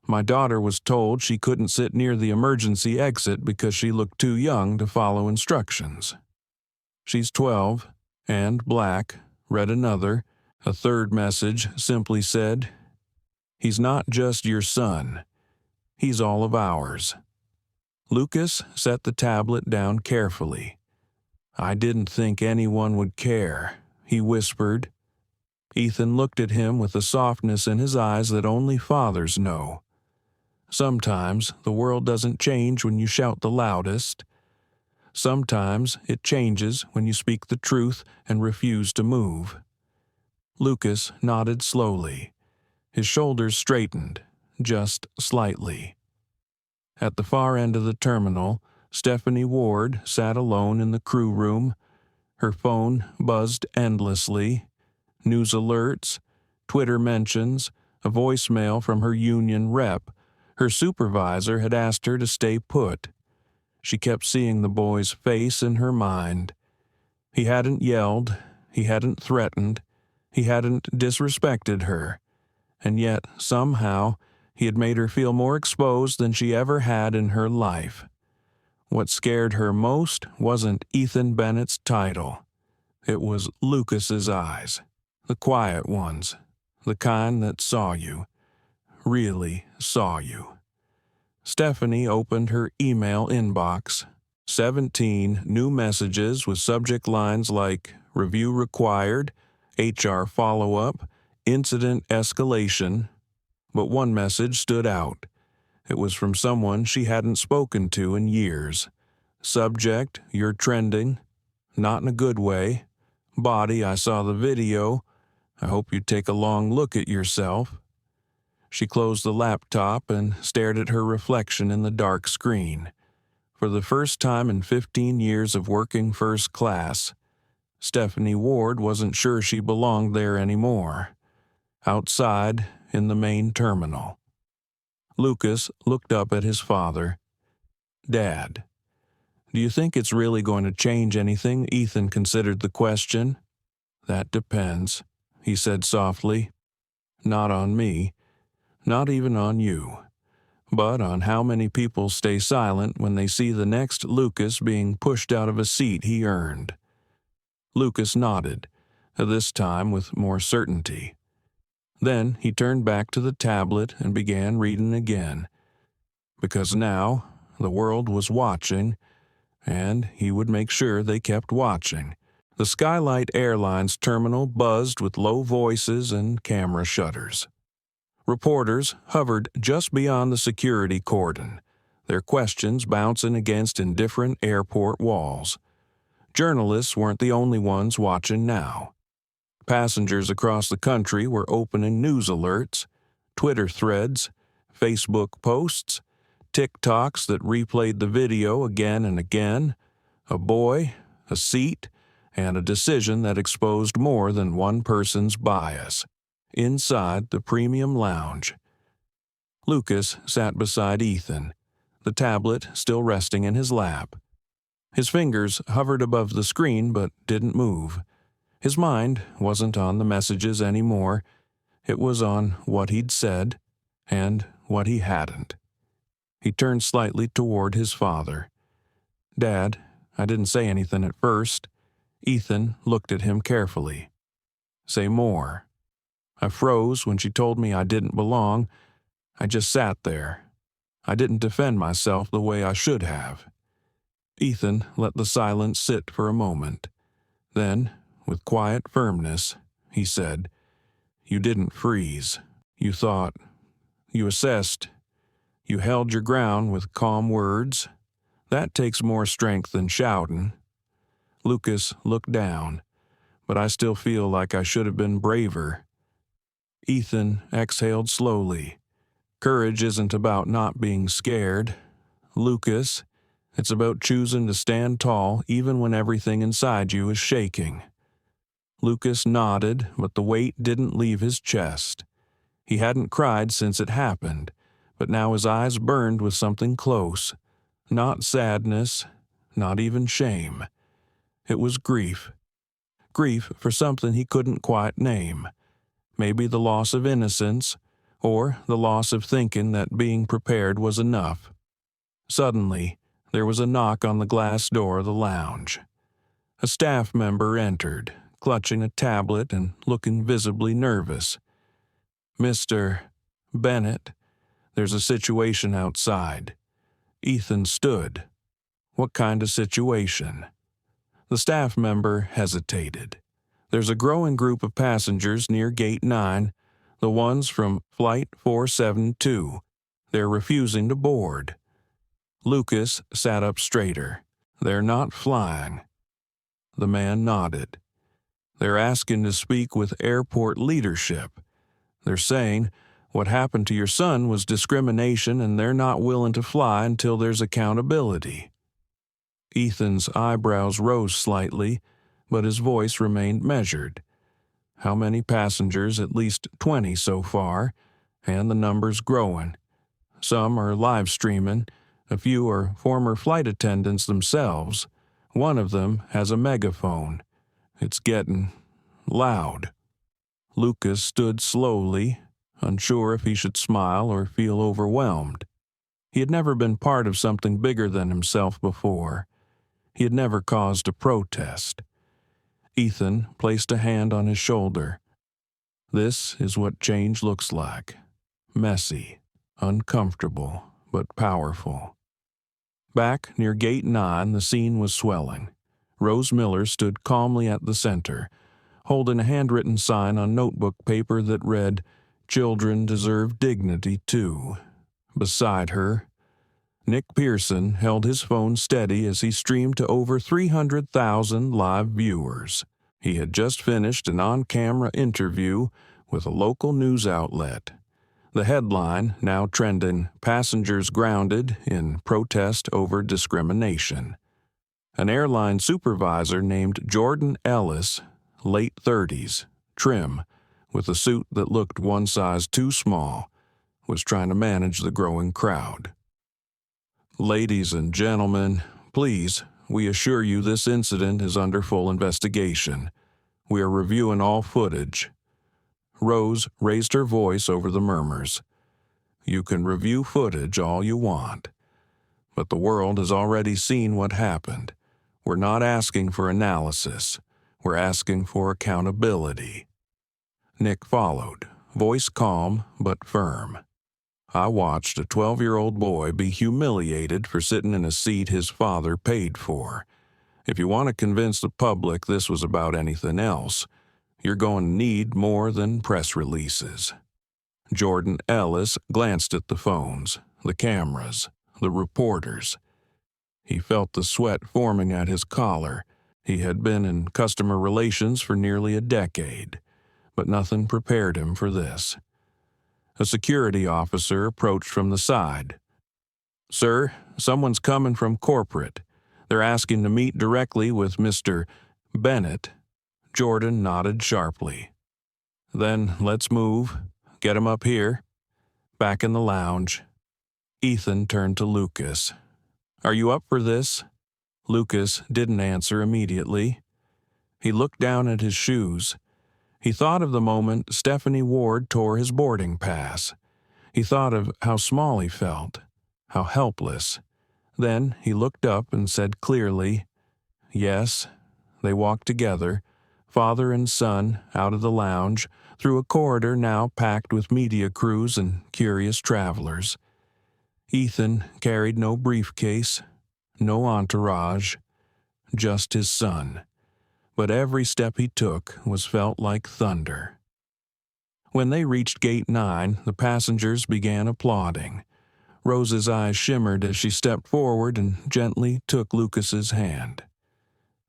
my daughter was told she couldn't sit near the emergency exit because she looked too young to follow instructions. She's 12, and black, read another. A third message simply said, he's not just your son. He's all of ours. Lucas set the tablet down carefully. I didn't think anyone would care, he whispered. Ethan looked at him with a softness in his eyes that only fathers know. Sometimes the world doesn't change when you shout the loudest. Sometimes it changes when you speak the truth and refuse to move. Lucas nodded slowly. His shoulders straightened, just slightly. At the far end of the terminal, Stephanie Ward sat alone in the crew room. Her phone buzzed endlessly. News alerts, Twitter mentions, a voicemail from her union rep. Her supervisor had asked her to stay put. She kept seeing the boy's face in her mind. He hadn't yelled, he hadn't threatened, he hadn't disrespected her, and yet, somehow, he had made her feel more exposed than she ever had in her life. What scared her most wasn't Ethan Bennett's title. It was Lucas's eyes, the quiet ones, the kind that saw you, really saw you. Stephanie opened her email inbox. 17 new messages with subject lines like review required, HR follow-up, incident escalation. But one message stood out. It was from someone she hadn't spoken to in years. Subject, you're trending. Not in a good way. Body, I saw the video. I hope you take a long look at yourself. She closed the laptop and stared at her reflection in the dark screen. For the first time in 15 years of working first class, Stephanie Ward wasn't sure she belonged there anymore. Outside, in the main terminal. Lucas looked up at his father. Dad, do you think it's really going to change anything? Ethan considered the question. That depends, he said softly. Not on me. Not even on you, but on how many people stay silent when they see the next Lucas being pushed out of a seat he earned. Lucas nodded, this time with more certainty. Then he turned back to the tablet and began reading again. Because now the world was watching, and he would make sure they kept watching. The Skylight Airlines terminal buzzed with low voices and camera shutters. Reporters hovered just beyond the security cordon, their questions bouncing against indifferent airport walls. Journalists weren't the only ones watching now. Passengers across the country were opening news alerts, Twitter threads, Facebook posts, TikToks that replayed the video again and again, a boy, a seat, and a decision that exposed more than one person's bias. Inside the premium lounge, Lucas sat beside Ethan, the tablet still resting in his lap. His fingers hovered above the screen but didn't move. His mind wasn't on the messages anymore. It was on what he'd said and what he hadn't. He turned slightly toward his father. "Dad, I didn't say anything at first." Ethan looked at him carefully. "Say more." "I froze when she told me I didn't belong. I just sat there. I didn't defend myself the way I should have." Ethan let the silence sit for a moment. Then, with quiet firmness, he said, "You didn't freeze. You thought. You assessed. You held your ground with calm words. That takes more strength than shouting." Lucas looked down, "But I still feel like I should have been braver." Ethan exhaled slowly. "Courage isn't about not being scared, Lucas. It's about choosing to stand tall even when everything inside you is shaking." Lucas nodded, but the weight didn't leave his chest. He hadn't cried since it happened, but now his eyes burned with something close. Not sadness, not even shame. It was grief. Grief for something he couldn't quite name. Maybe the loss of innocence, or the loss of thinking that being prepared was enough. Suddenly, there was a knock on the glass door of the lounge. A staff member entered, clutching a tablet and looking visibly nervous. "Mr. Bennett, there's a situation outside." Ethan stood. "What kind of situation?" The staff member hesitated. "There's a growing group of passengers near Gate 9, the ones from Flight 472. They're refusing to board." Lucas sat up straighter. "They're not flying." The man nodded. "They're asking to speak with airport leadership. They're saying what happened to your son was discrimination and they're not willing to fly until there's accountability." Ethan's eyebrows rose slightly, but his voice remained measured. "How many passengers? At least 20 so far, and the number's growing. Some are live streaming. A few are former flight attendants themselves. One of them has a megaphone. It's getting loud." Lucas stood slowly, unsure if he should smile or feel overwhelmed. He had never been part of something bigger than himself before. He had never caused a protest. Ethan placed a hand on his shoulder. "This is what change looks like. Messy, uncomfortable, but powerful." Back near Gate 9, the scene was swelling. Rose Miller stood calmly at the center, holding a handwritten sign on notebook paper that read, "Children deserve dignity too." Beside her, Nick Pearson held his phone steady as he streamed to over 300,000 live viewers. He had just finished an on-camera interview with a local news outlet. The headline now trending, "Passengers Grounded in Protest Over Discrimination." An airline supervisor named Jordan Ellis, late 30s, trim, with a suit that looked one size too small, was trying to manage the growing crowd. "Ladies and gentlemen, please, we assure you this incident is under full investigation. We are reviewing all footage." Rose raised her voice over the murmurs. "You can review footage all you want. But the world has already seen what happened. We're not asking for analysis. We're asking for accountability." Nick followed, voice calm but firm. I watched a 12-year-old boy be humiliated for sitting in a seat his father paid for. If you want to convince the public this was about anything else, you're going to need more than press releases. Jordan Ellis glanced at the phones, the cameras, the reporters. He felt the sweat forming at his collar. He had been in customer relations for nearly a decade, but nothing prepared him for this. A security officer approached from the side. "Sir, someone's coming from corporate. They're asking to meet directly with Mr. Bennett." Jordan nodded sharply. "Then let's move. Get him up here." Back in the lounge, Ethan turned to Lucas. "Are you up for this?" Lucas didn't answer immediately. He looked down at his shoes. He thought of the moment Stephanie Ward tore his boarding pass. He thought of how small he felt, how helpless. Then he looked up and said clearly, "Yes." They walked together, father and son, out of the lounge, through a corridor now packed with media crews and curious travelers. Ethan carried no briefcase, no entourage, just his son. But every step he took was felt like thunder. When they reached Gate 9, the passengers began applauding. Rose's eyes shimmered as she stepped forward and gently took Lucas's hand.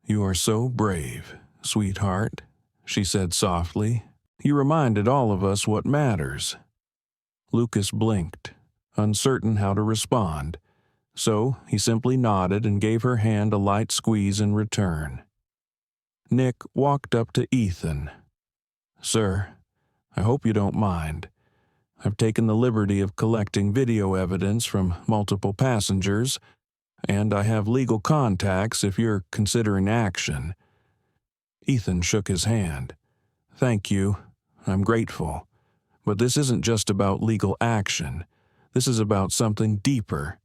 "You are so brave, sweetheart," she said softly. "You reminded all of us what matters." Lucas blinked, uncertain how to respond, so he simply nodded and gave her hand a light squeeze in return. Nick walked up to Ethan. "Sir, I hope you don't mind. I've taken the liberty of collecting video evidence from multiple passengers, and I have legal contacts if you're considering action." Ethan shook his hand. "Thank you. I'm grateful. But this isn't just about legal action. This is about something deeper."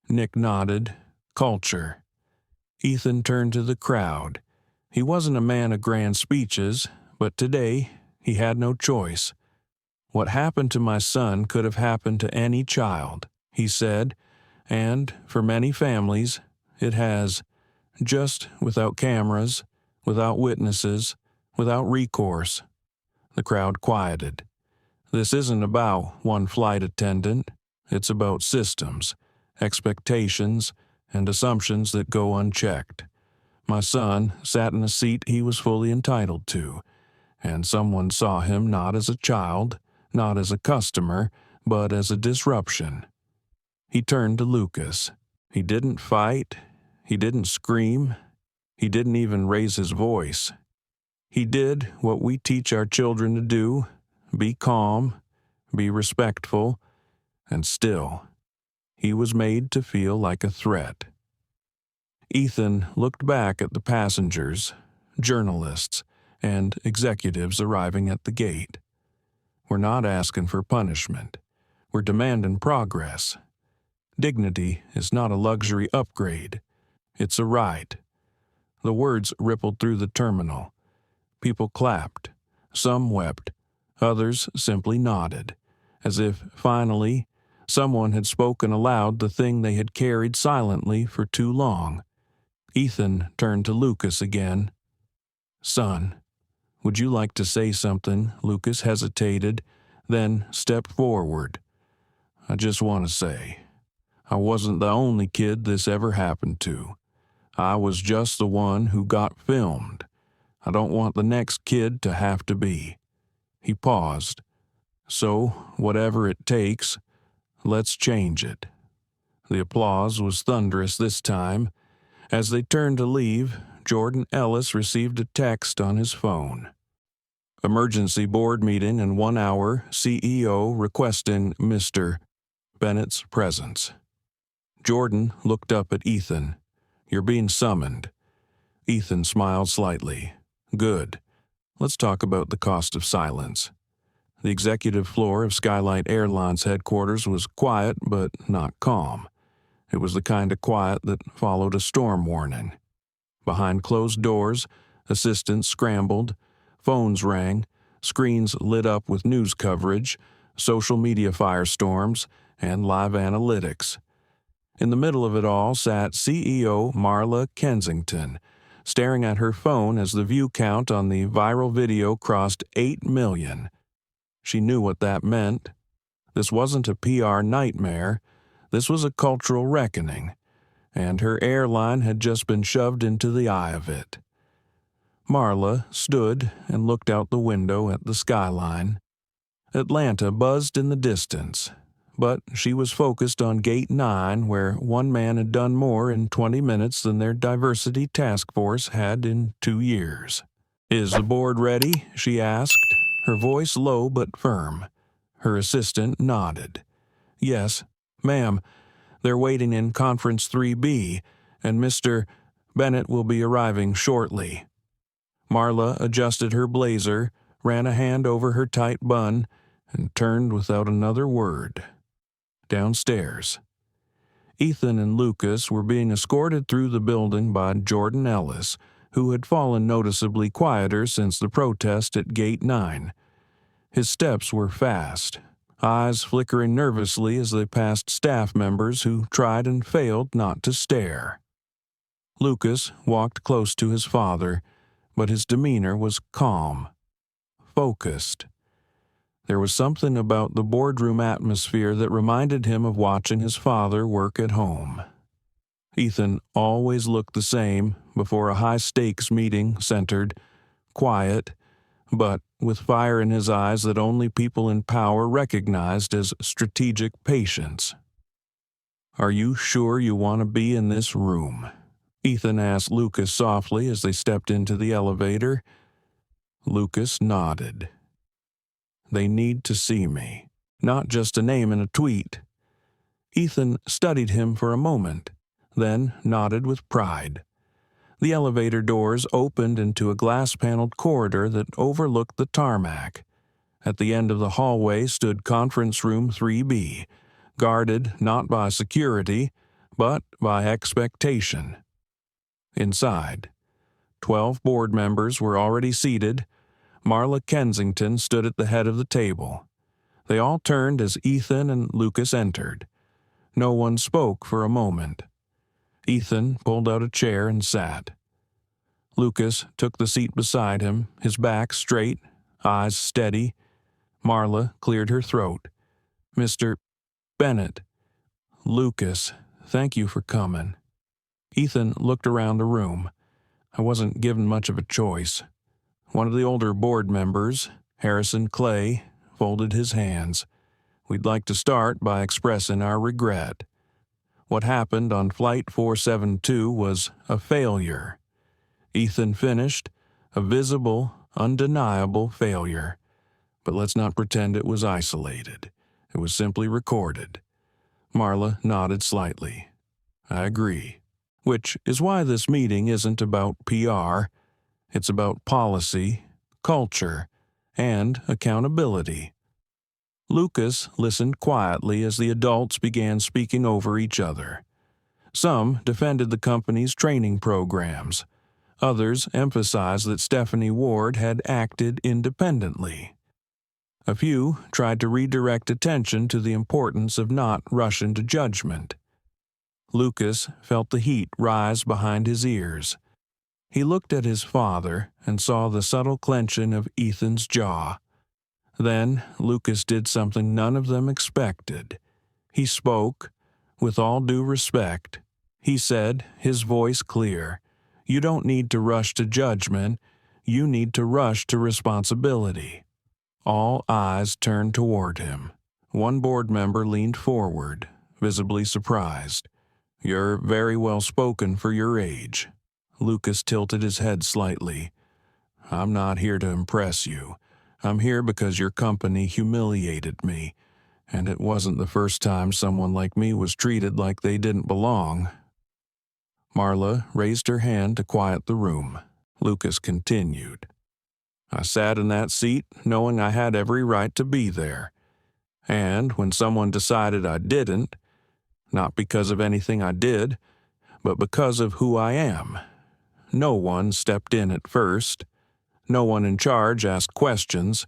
Nick nodded. "Culture." Ethan turned to the crowd. He wasn't a man of grand speeches, but today he had no choice. "What happened to my son could have happened to any child," he said, "and for many families, it has. Just without cameras, without witnesses, without recourse." The crowd quieted. "This isn't about one flight attendant. It's about systems, expectations, and assumptions that go unchecked. My son sat in a seat he was fully entitled to, and someone saw him not as a child, not as a customer, but as a disruption." He turned to Lucas. He didn't fight. He didn't scream. He didn't even raise his voice. He did what we teach our children to do: be calm, be respectful, and still. He was made to feel like a threat. Ethan looked back at the passengers, journalists, and executives arriving at the gate. "We're not asking for punishment. We're demanding progress. Dignity is not a luxury upgrade. It's a right." The words rippled through the terminal. People clapped. Some wept. Others simply nodded, as if, finally, someone had spoken aloud the thing they had carried silently for too long. Ethan turned to Lucas again. "Son, would you like to say something?" Lucas hesitated, then stepped forward. "I just want to say, I wasn't the only kid this ever happened to. I was just the one who got filmed. I don't want the next kid to have to be." He paused. "So, whatever it takes, let's change it." The applause was thunderous this time. As they turned to leave, Jordan Ellis received a text on his phone. "Emergency board meeting in 1 hour. CEO requesting Mr. Bennett's presence." Jordan looked up at Ethan. "You're being summoned." Ethan smiled slightly. "Good. Let's talk about the cost of silence." The executive floor of Skylight Airlines headquarters was quiet but not calm. It was the kind of quiet that followed a storm warning. Behind closed doors, assistants scrambled, phones rang, screens lit up with news coverage, social media firestorms, and live analytics. In the middle of it all sat CEO Marla Kensington, staring at her phone as the view count on the viral video crossed 8 million. She knew what that meant. This wasn't a PR nightmare. This was a cultural reckoning, and her airline had just been shoved into the eye of it. Marla stood and looked out the window at the skyline. Atlanta buzzed in the distance, but she was focused on Gate 9, where one man had done more in 20 minutes than their diversity task force had in 2 years. "Is the board ready?" she asked, her voice low but firm. Her assistant nodded. "Yes, ma'am. They're waiting in Conference 3B, and Mr. Bennett will be arriving shortly." Marla adjusted her blazer, ran a hand over her tight bun, and turned without another word. Downstairs, Ethan and Lucas were being escorted through the building by Jordan Ellis, who had fallen noticeably quieter since the protest at Gate 9. His steps were fast, eyes flickering nervously as they passed staff members who tried and failed not to stare. Lucas walked close to his father, but his demeanor was calm, focused. There was something about the boardroom atmosphere that reminded him of watching his father work at home. Ethan always looked the same before a high-stakes meeting, centered, quiet, but with fire in his eyes that only people in power recognized as strategic patience. "Are you sure you want to be in this room?" Ethan asked Lucas softly as they stepped into the elevator. Lucas nodded. "They need to see me, not just a name in a tweet." Ethan studied him for a moment, then nodded with pride. The elevator doors opened into a glass-paneled corridor that overlooked the tarmac. At the end of the hallway stood Conference Room 3B, guarded not by security, but by expectation. Inside, 12 board members were already seated. Marla Kensington stood at the head of the table. They all turned as Ethan and Lucas entered. No one spoke for a moment. Ethan pulled out a chair and sat. Lucas took the seat beside him, his back straight, eyes steady. Marla cleared her throat. "Mr. Bennett." "Lucas, thank you for coming." Ethan looked around the room. "I wasn't given much of a choice." One of the older board members, Harrison Clay, folded his hands. "We'd like to start by expressing our regret. What happened on Flight 472 was a failure." Ethan finished, "A visible, undeniable failure. But let's not pretend it was isolated. It was simply recorded." Marla nodded slightly. "I agree. Which is why this meeting isn't about PR. It's about policy, culture, and accountability." Lucas listened quietly as the adults began speaking over each other. Some defended the company's training programs. Others emphasized that Stephanie Ward had acted independently. A few tried to redirect attention to the importance of not rushing to judgment. Lucas felt the heat rise behind his ears. He looked at his father and saw the subtle clenching of Ethan's jaw. Then Lucas did something none of them expected. He spoke, with all due respect. He said, his voice clear, "You don't need to rush to judgment. You need to rush to responsibility." All eyes turned toward him. One board member leaned forward, visibly surprised. "You're very well spoken for your age." Lucas tilted his head slightly. "I'm not here to impress you. I'm here because your company humiliated me, and it wasn't the first time someone like me was treated like they didn't belong." Marla raised her hand to quiet the room. Lucas continued. "I sat in that seat knowing I had every right to be there. And when someone decided I didn't, not because of anything I did, but because of who I am, no one stepped in at first. No one in charge asked questions.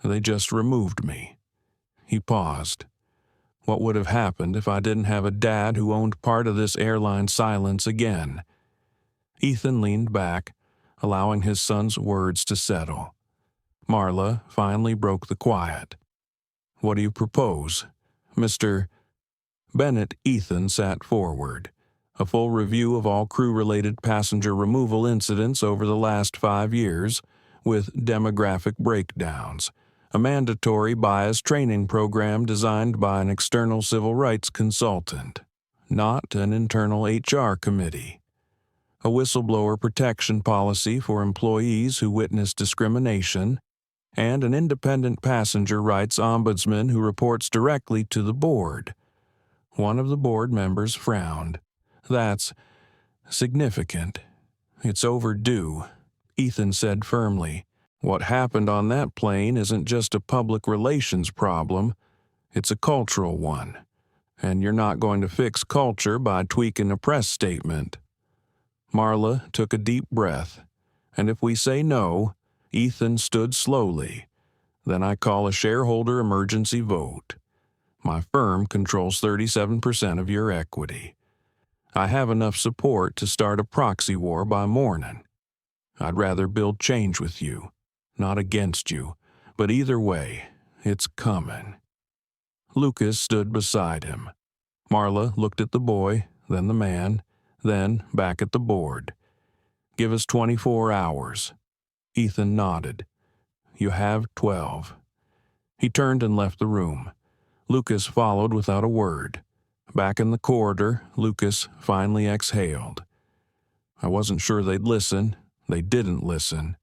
They just removed me." He paused. What would have happened if I didn't have a dad who owned part of this airline silence again? Ethan leaned back, allowing his son's words to settle. Marla finally broke the quiet. "What do you propose, Mr. Bennett?" Ethan sat forward. "A full review of all crew-related passenger removal incidents over the last 5 years, with demographic breakdowns. A mandatory bias training program designed by an external civil rights consultant, not an internal HR committee. A whistleblower protection policy for employees who witness discrimination, and an independent passenger rights ombudsman who reports directly to the board." One of the board members frowned. "That's significant. It's overdue," Ethan said firmly. "What happened on that plane isn't just a public relations problem, it's a cultural one. And you're not going to fix culture by tweaking a press statement." Marla took a deep breath. "And if we say no," Ethan stood slowly, "then I call a shareholder emergency vote. My firm controls 37% of your equity. I have enough support to start a proxy war by morning. I'd rather build change with you, not against you, but either way, it's coming." Lucas stood beside him. Marla looked at the boy, then the man, then back at the board. "Give us 24 hours. Ethan nodded. "You have 12. He turned and left the room. Lucas followed without a word. Back in the corridor, Lucas finally exhaled. "I wasn't sure they'd listen. They didn't listen."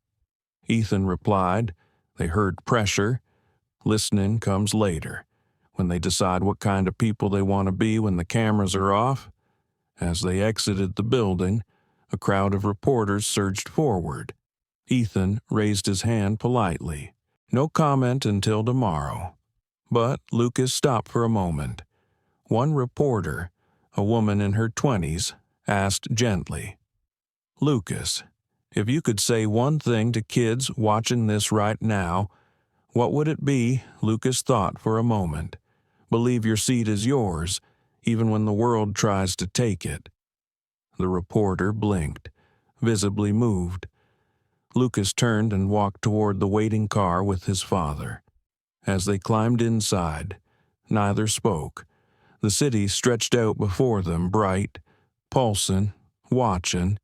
Ethan replied, "They heard pressure. Listening comes later, when they decide what kind of people they want to be when the cameras are off." As they exited the building, a crowd of reporters surged forward. Ethan raised his hand politely. "No comment until tomorrow." But Lucas stopped for a moment. One reporter, a woman in her 20s, asked gently, "Lucas, if you could say one thing to kids watching this right now, what would it be?" Lucas thought for a moment. "Believe your seat is yours, even when the world tries to take it." The reporter blinked, visibly moved. Lucas turned and walked toward the waiting car with his father. As they climbed inside, neither spoke. The city stretched out before them, bright, pulsing, watching.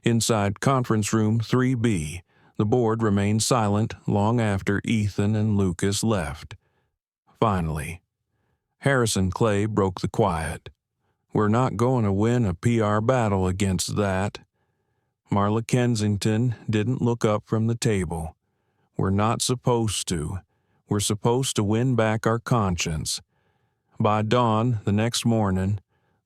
Inside conference room 3B, the board remained silent long after Ethan and Lucas left. Finally, Harrison Clay broke the quiet. "We're not going to win a PR battle against that." Marla Kensington didn't look up from the table. "We're not supposed to. We're supposed to win back our conscience." By dawn the next morning,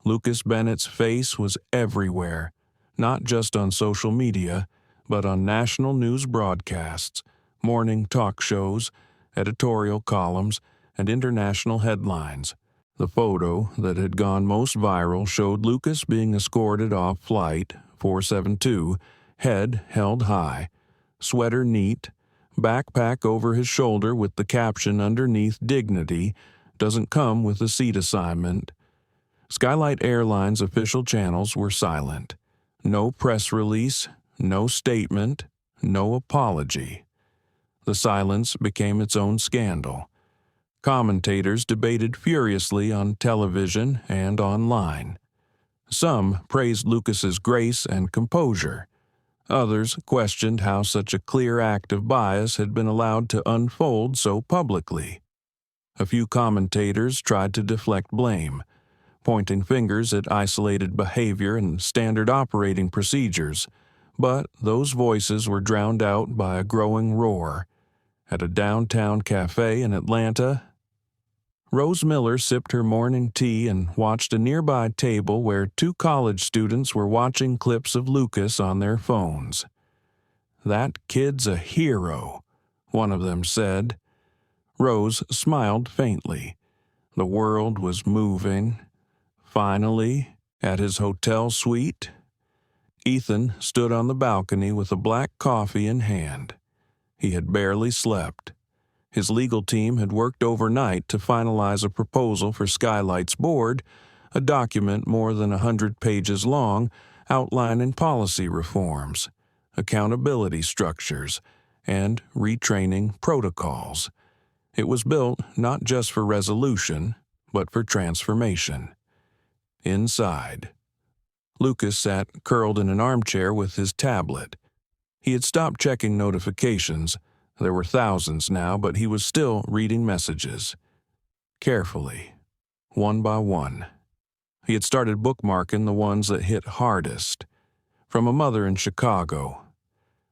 Lucas Bennett's face was everywhere, not just on social media, but on national news broadcasts, morning talk shows, editorial columns, and international headlines. The photo that had gone most viral showed Lucas being escorted off Flight 472, head held high, sweater neat, backpack over his shoulder with the caption underneath, "Dignity doesn't come with a seat assignment." Skylight Airlines official channels were silent. No press release, no statement, no apology. The silence became its own scandal. Commentators debated furiously on television and online. Some praised Lucas's grace and composure. Others questioned how such a clear act of bias had been allowed to unfold so publicly. A few commentators tried to deflect blame, pointing fingers at isolated behavior and standard operating procedures, but those voices were drowned out by a growing roar. At a downtown cafe in Atlanta, Rose Miller sipped her morning tea and watched a nearby table where 2 college students were watching clips of Lucas on their phones. "That kid's a hero," one of them said. Rose smiled faintly. The world was moving. Finally, at his hotel suite, Ethan stood on the balcony with a black coffee in hand. He had barely slept. His legal team had worked overnight to finalize a proposal for Skylight's board, a document more than 100 pages long outlining policy reforms, accountability structures, and retraining protocols. It was built not just for resolution, but for transformation. Inside, Lucas sat curled in an armchair with his tablet. He had stopped checking notifications. There were thousands now, but he was still reading messages. Carefully, one by one. He had started bookmarking the ones that hit hardest. From a mother in Chicago.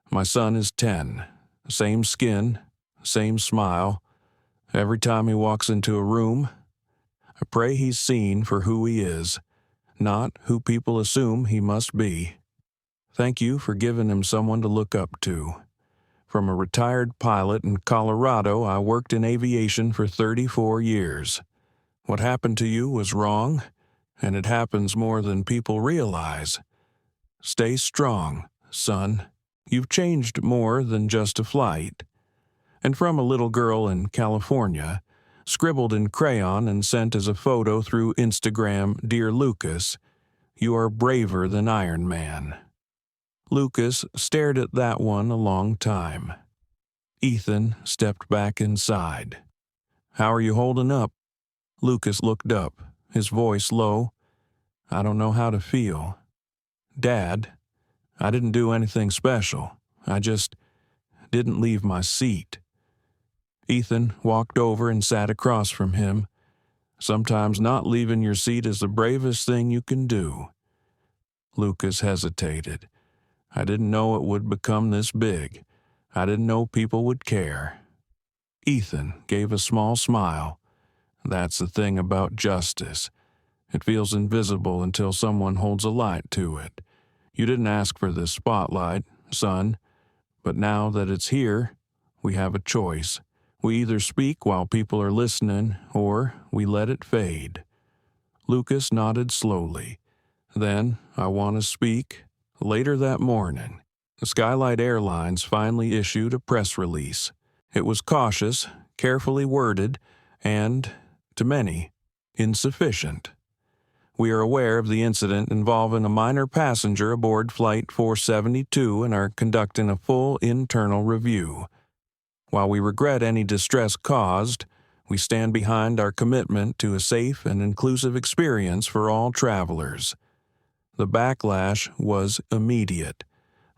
My son is 10. Same skin, same smile. Every time he walks into a room, I pray he's seen for who he is, not who people assume he must be. Thank you for giving him someone to look up to. From a retired pilot in Colorado, I worked in aviation for 34 years. What happened to you was wrong, and it happens more than people realize. Stay strong, son. You've changed more than just a flight. And from a little girl in California, scribbled in crayon and sent as a photo through Instagram, Dear Lucas, you are braver than Iron Man. Lucas stared at that one a long time. Ethan stepped back inside. How are you holding up? Lucas looked up, his voice low. I don't know how to feel. Dad, I didn't do anything special. I just didn't leave my seat. Ethan walked over and sat across from him. Sometimes not leaving your seat is the bravest thing you can do. Lucas hesitated. I didn't know it would become this big. I didn't know people would care. Ethan gave a small smile. That's the thing about justice. It feels invisible until someone holds a light to it. You didn't ask for this spotlight, son, but now that it's here, we have a choice. We either speak while people are listening, or we let it fade. Lucas nodded slowly. Then, I want to speak. Later that morning, the Skylight Airlines finally issued a press release. It was cautious, carefully worded, and, to many, insufficient. We are aware of the incident involving a minor passenger aboard Flight 472 and are conducting a full internal review. While we regret any distress caused, we stand behind our commitment to a safe and inclusive experience for all travelers. The backlash was immediate.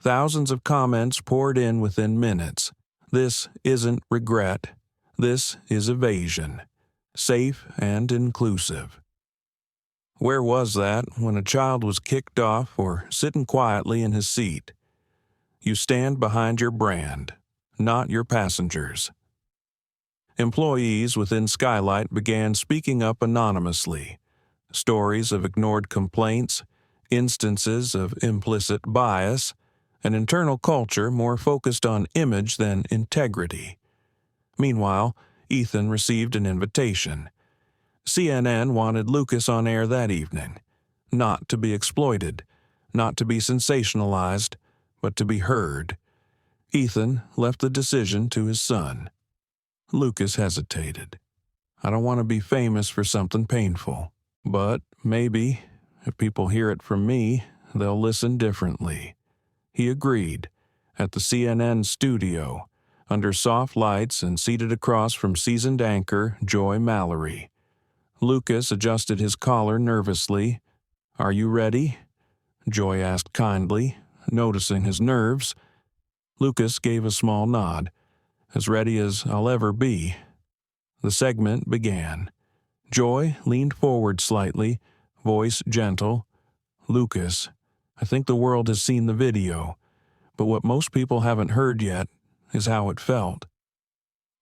Thousands of comments poured in within minutes. This isn't regret. This is evasion. Safe and inclusive. Where was that when a child was kicked off or sitting quietly in his seat? You stand behind your brand, not your passengers. Employees within Skylight began speaking up anonymously. Stories of ignored complaints, instances of implicit bias, an internal culture more focused on image than integrity. Meanwhile, Ethan received an invitation. CNN wanted Lucas on air that evening, not to be exploited, not to be sensationalized, but to be heard. Ethan left the decision to his son. Lucas hesitated. I don't want to be famous for something painful, but maybe, if people hear it from me, they'll listen differently. He agreed, at the CNN studio, under soft lights and seated across from seasoned anchor Joy Mallory. Lucas adjusted his collar nervously. Are you ready? Joy asked kindly, noticing his nerves. Lucas gave a small nod. As ready as I'll ever be. The segment began. Joy leaned forward slightly, voice gentle. Lucas, I think the world has seen the video, but what most people haven't heard yet is how it felt.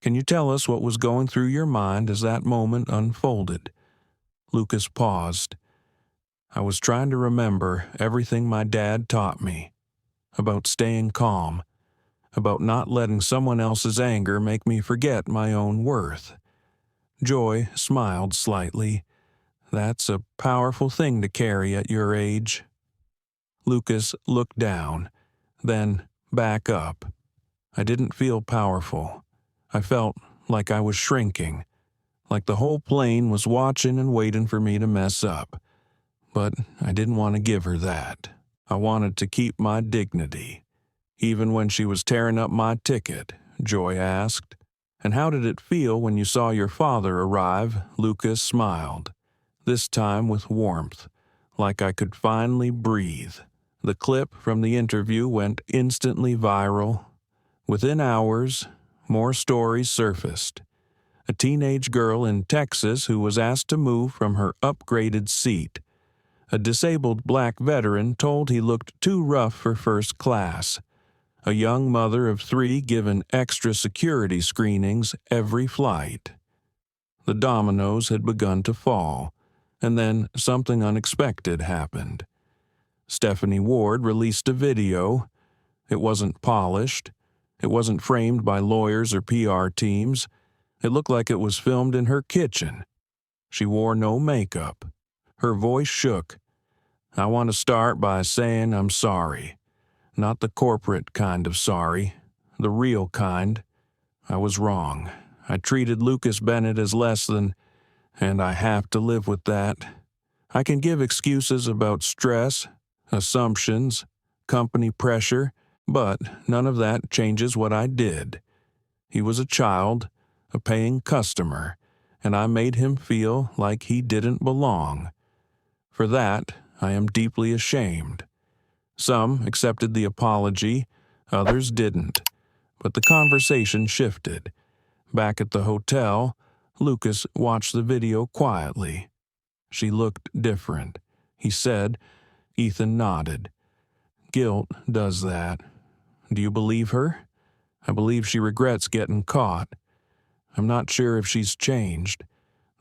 Can you tell us what was going through your mind as that moment unfolded? Lucas paused. I was trying to remember everything my dad taught me. About staying calm. About not letting someone else's anger make me forget my own worth. Joy smiled slightly. That's a powerful thing to carry at your age. Lucas looked down, then back up. I didn't feel powerful. I felt like I was shrinking, like the whole plane was watching and waiting for me to mess up. But I didn't want to give her that. I wanted to keep my dignity. Even when she was tearing up my ticket, Joy asked. And how did it feel when you saw your father arrive? Lucas smiled, this time with warmth, like I could finally breathe. The clip from the interview went instantly viral. Within hours, more stories surfaced. A teenage girl in Texas who was asked to move from her upgraded seat. A disabled black veteran told he looked too rough for first class. A young mother of 3 given extra security screenings every flight. The dominoes had begun to fall, and then something unexpected happened. Stephanie Ward released a video. It wasn't polished. It wasn't framed by lawyers or PR teams. It looked like it was filmed in her kitchen. She wore no makeup. Her voice shook. I want to start by saying I'm sorry. Not the corporate kind of sorry, the real kind. I was wrong. I treated Lucas Bennett as less than, and I have to live with that. I can give excuses about stress, assumptions, company pressure, but none of that changes what I did. He was a child, a paying customer, and I made him feel like he didn't belong. For that, I am deeply ashamed. Some accepted the apology, others didn't. But the conversation shifted. Back at the hotel, Lucas watched the video quietly. She looked different. He said. Ethan nodded. Guilt does that. Do you believe her? I believe she regrets getting caught. I'm not sure if she's changed.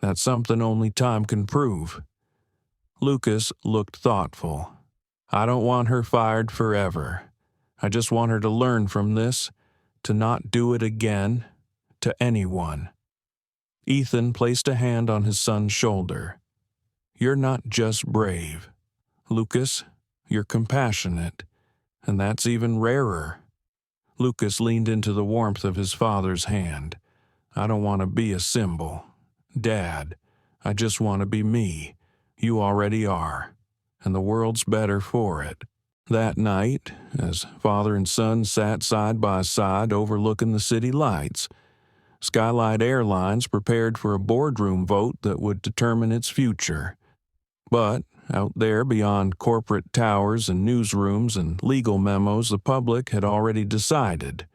That's something only time can prove. Lucas looked thoughtful. I don't want her fired forever. I just want her to learn from this, to not do it again, to anyone. Ethan placed a hand on his son's shoulder. You're not just brave. Lucas, you're compassionate, and that's even rarer. Lucas leaned into the warmth of his father's hand. I don't want to be a symbol. Dad, I just want to be me. You already are, and the world's better for it. That night, as father and son sat side by side overlooking the city lights, Skylight Airlines prepared for a boardroom vote that would determine its future. But out there beyond corporate towers and newsrooms and legal memos, the public had already decided.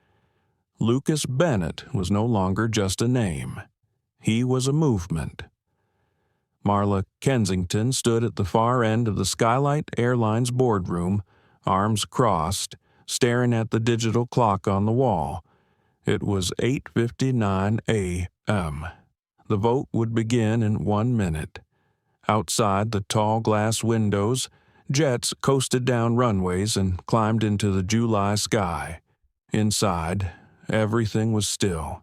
Lucas Bennett was no longer just a name. He was a movement. Marla Kensington stood at the far end of the Skylight Airlines boardroom, arms crossed, staring at the digital clock on the wall. It was 8:59 a.m. The vote would begin in 1 minute. Outside the tall glass windows, jets coasted down runways and climbed into the July sky. Inside, everything was still.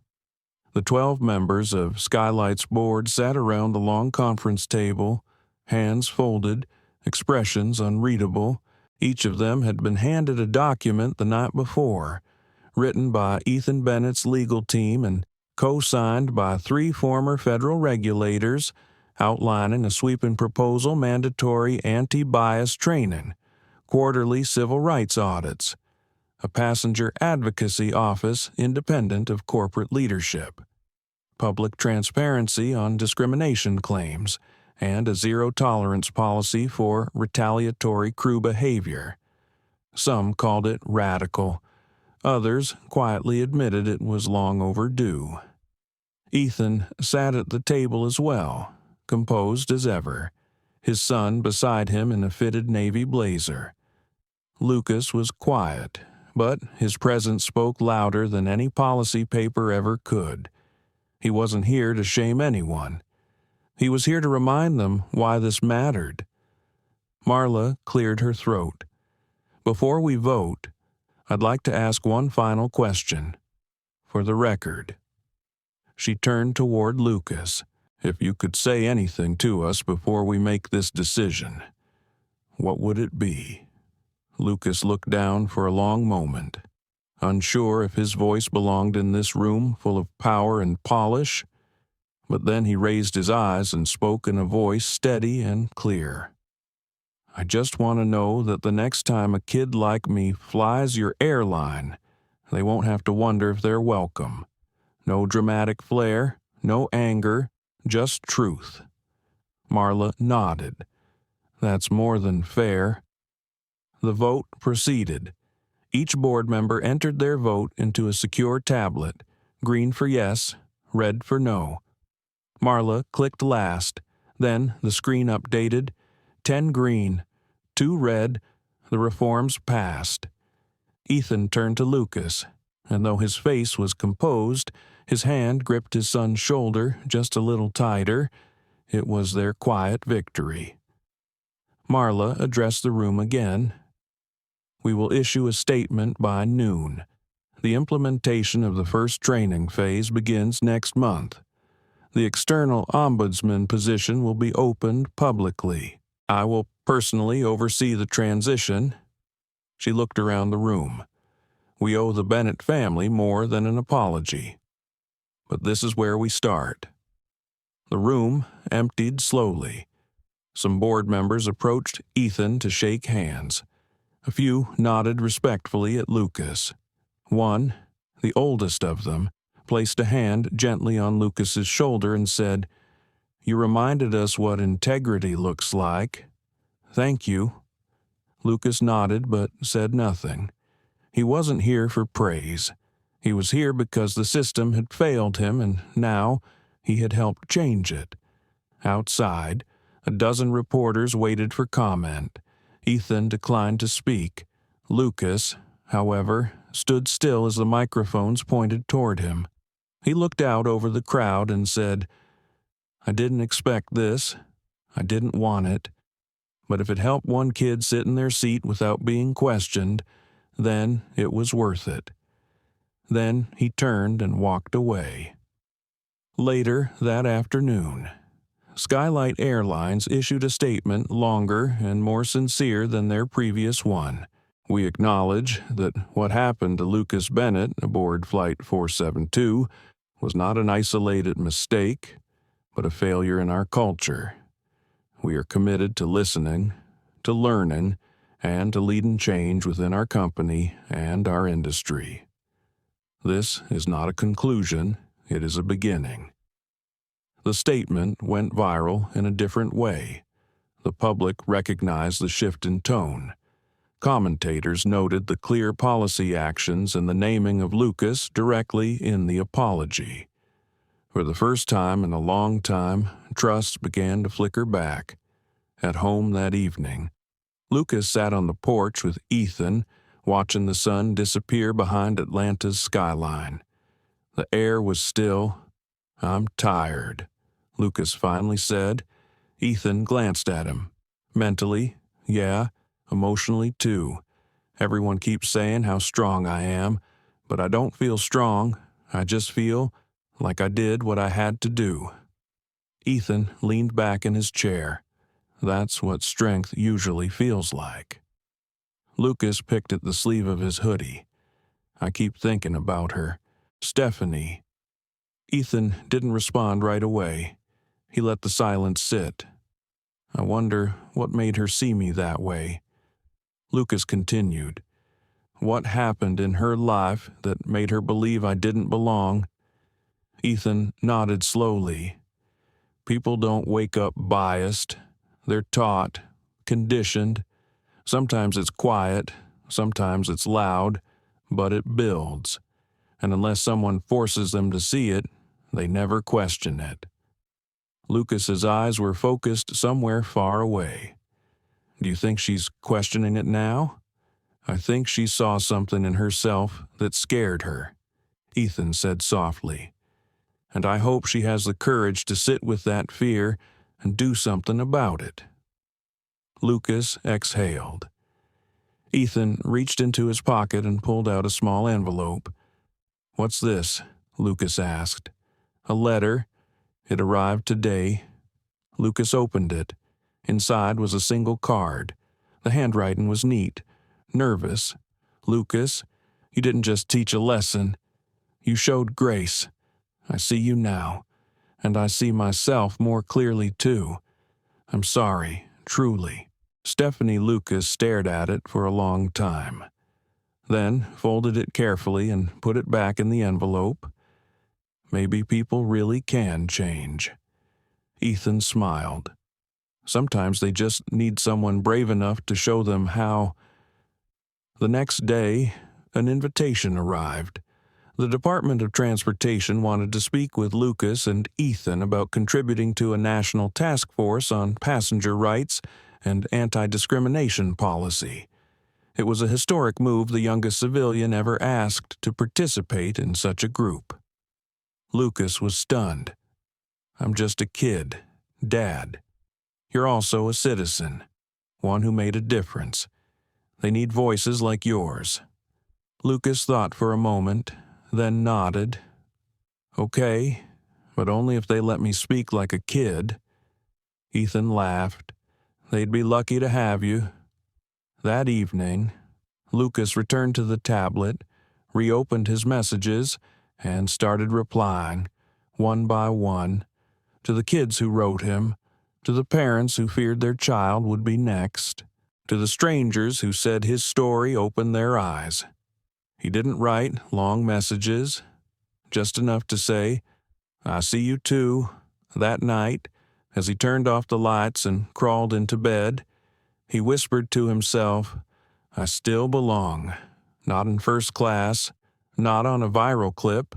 The 12 members of Skylight's board sat around the long conference table, hands folded, expressions unreadable. Each of them had been handed a document the night before, written by Ethan Bennett's legal team and co-signed by 3 former federal regulators, outlining a sweeping proposal mandatory anti-bias training, quarterly civil rights audits, a passenger advocacy office independent of corporate leadership, public transparency on discrimination claims, and a zero-tolerance policy for retaliatory crew behavior. Some called it radical. Others quietly admitted it was long overdue. Ethan sat at the table as well, composed as ever, his son beside him in a fitted navy blazer. Lucas was quiet, but his presence spoke louder than any policy paper ever could. He wasn't here to shame anyone. He was here to remind them why this mattered. Marla cleared her throat. Before we vote, I'd like to ask one final question. For the record. She turned toward Lucas. If you could say anything to us before we make this decision, what would it be? Lucas looked down for a long moment. unsure if his voice belonged in this room full of power and polish. But then he raised his eyes and spoke in a voice steady and clear. "I just want to know that the next time a kid like me flies your airline, they won't have to wonder if they're welcome. No dramatic flair, no anger, just truth." Marla nodded. "That's more than fair." The vote proceeded. Each board member entered their vote into a secure tablet, green for yes, red for no. Marla clicked last. Then the screen updated. 10 green, 2 red. The reforms passed. Ethan turned to Lucas, and though his face was composed, his hand gripped his son's shoulder just a little tighter. It was their quiet victory. Marla addressed the room again. "We will issue a statement by noon. The implementation of the first training phase begins next month. The external ombudsman position will be opened publicly. I will personally oversee the transition." She looked around the room. "We owe the Bennett family more than an apology. But this is where we start." The room emptied slowly. Some board members approached Ethan to shake hands. A few nodded respectfully at Lucas. One, the oldest of them, placed a hand gently on Lucas's shoulder and said, "You reminded us what integrity looks like." "Thank you." Lucas nodded but said nothing. He wasn't here for praise. He was here because the system had failed him, and now he had helped change it. Outside, a dozen reporters waited for comment. Ethan declined to speak. Lucas, however, stood still as the microphones pointed toward him. He looked out over the crowd and said, "I didn't expect this. I didn't want it. But if it helped one kid sit in their seat without being questioned, then it was worth it." Then he turned and walked away. Later that afternoon, Skylight Airlines issued a statement longer and more sincere than their previous one. "We acknowledge that what happened to Lucas Bennett aboard Flight 472 was not an isolated mistake, but a failure in our culture. We are committed to listening, to learning, and to leading change within our company and our industry. This is not a conclusion, it is a beginning." The statement went viral in a different way. The public recognized the shift in tone. Commentators noted the clear policy actions and the naming of Lucas directly in the apology. For the first time in a long time, trust began to flicker back. At home that evening, Lucas sat on the porch with Ethan, watching the sun disappear behind Atlanta's skyline. The air was still. "I'm tired," Lucas finally said. Ethan glanced at him. "Mentally, yeah, emotionally too. Everyone keeps saying how strong I am, but I don't feel strong. I just feel like I did what I had to do." Ethan leaned back in his chair. That's what strength usually feels like. Lucas picked at the sleeve of his hoodie. "I keep thinking about her. Stephanie." Ethan didn't respond right away. He let the silence sit. "I wonder what made her see me that way." Lucas continued. "What happened in her life that made her believe I didn't belong?" Ethan nodded slowly. "People don't wake up biased. They're taught, conditioned. Sometimes it's quiet, sometimes it's loud, but it builds. And unless someone forces them to see it, they never question it." Lucas's eyes were focused somewhere far away. "Do you think she's questioning it now?" "I think she saw something in herself that scared her," Ethan said softly. "And I hope she has the courage to sit with that fear and do something about it." Lucas exhaled. Ethan reached into his pocket and pulled out a small envelope. "What's this?" Lucas asked. "A letter. It arrived today." Lucas opened it. Inside was a single card. The handwriting was neat. Nervous. "Lucas, You didn't just teach a lesson. You showed grace. I see you now, and I see myself more clearly too. I'm sorry, truly." Stephanie Lucas stared at it for a long time, then folded it carefully and put it back in the envelope. Maybe people really can change. Ethan smiled. Sometimes they just need someone brave enough to show them how. The next day, an invitation arrived. The Department of Transportation wanted to speak with Lucas and Ethan about contributing to a national task force on passenger rights and anti-discrimination policy. It was a historic move the youngest civilian ever asked to participate in such a group. Lucas was stunned. "I'm just a kid, Dad. You're also a citizen, one who made a difference. They need voices like yours." Lucas thought for a moment, then nodded. "Okay, but only if they let me speak like a kid." Ethan laughed. "They'd be lucky to have you." That evening, Lucas returned to the tablet, reopened his messages, and started replying, one by one, to the kids who wrote him, to the parents who feared their child would be next, to the strangers who said his story opened their eyes. He didn't write long messages, just enough to say, "I see you too." That night, as he turned off the lights and crawled into bed, he whispered to himself, "I still belong, not in first class, not on a viral clip,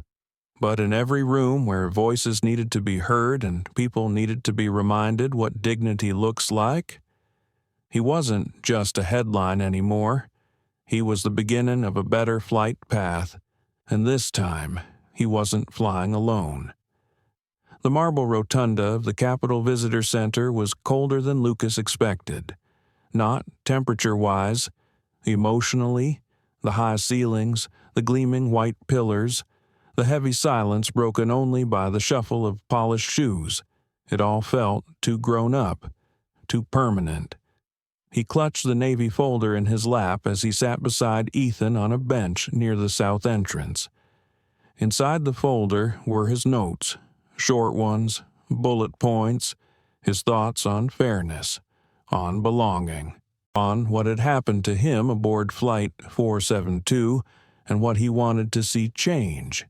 but in every room where voices needed to be heard and people needed to be reminded what dignity looks like." He wasn't just a headline anymore. He was the beginning of a better flight path, and this time he wasn't flying alone. The marble rotunda of the Capitol Visitor Center was colder than Lucas expected. Not temperature-wise, emotionally, the high ceilings, the gleaming white pillars, the heavy silence broken only by the shuffle of polished shoes. It all felt too grown up, too permanent. He clutched the navy folder in his lap as he sat beside Ethan on a bench near the south entrance. Inside the folder were his notes, short ones, bullet points, his thoughts on fairness, on belonging, on what had happened to him aboard Flight 472 and what he wanted to see change.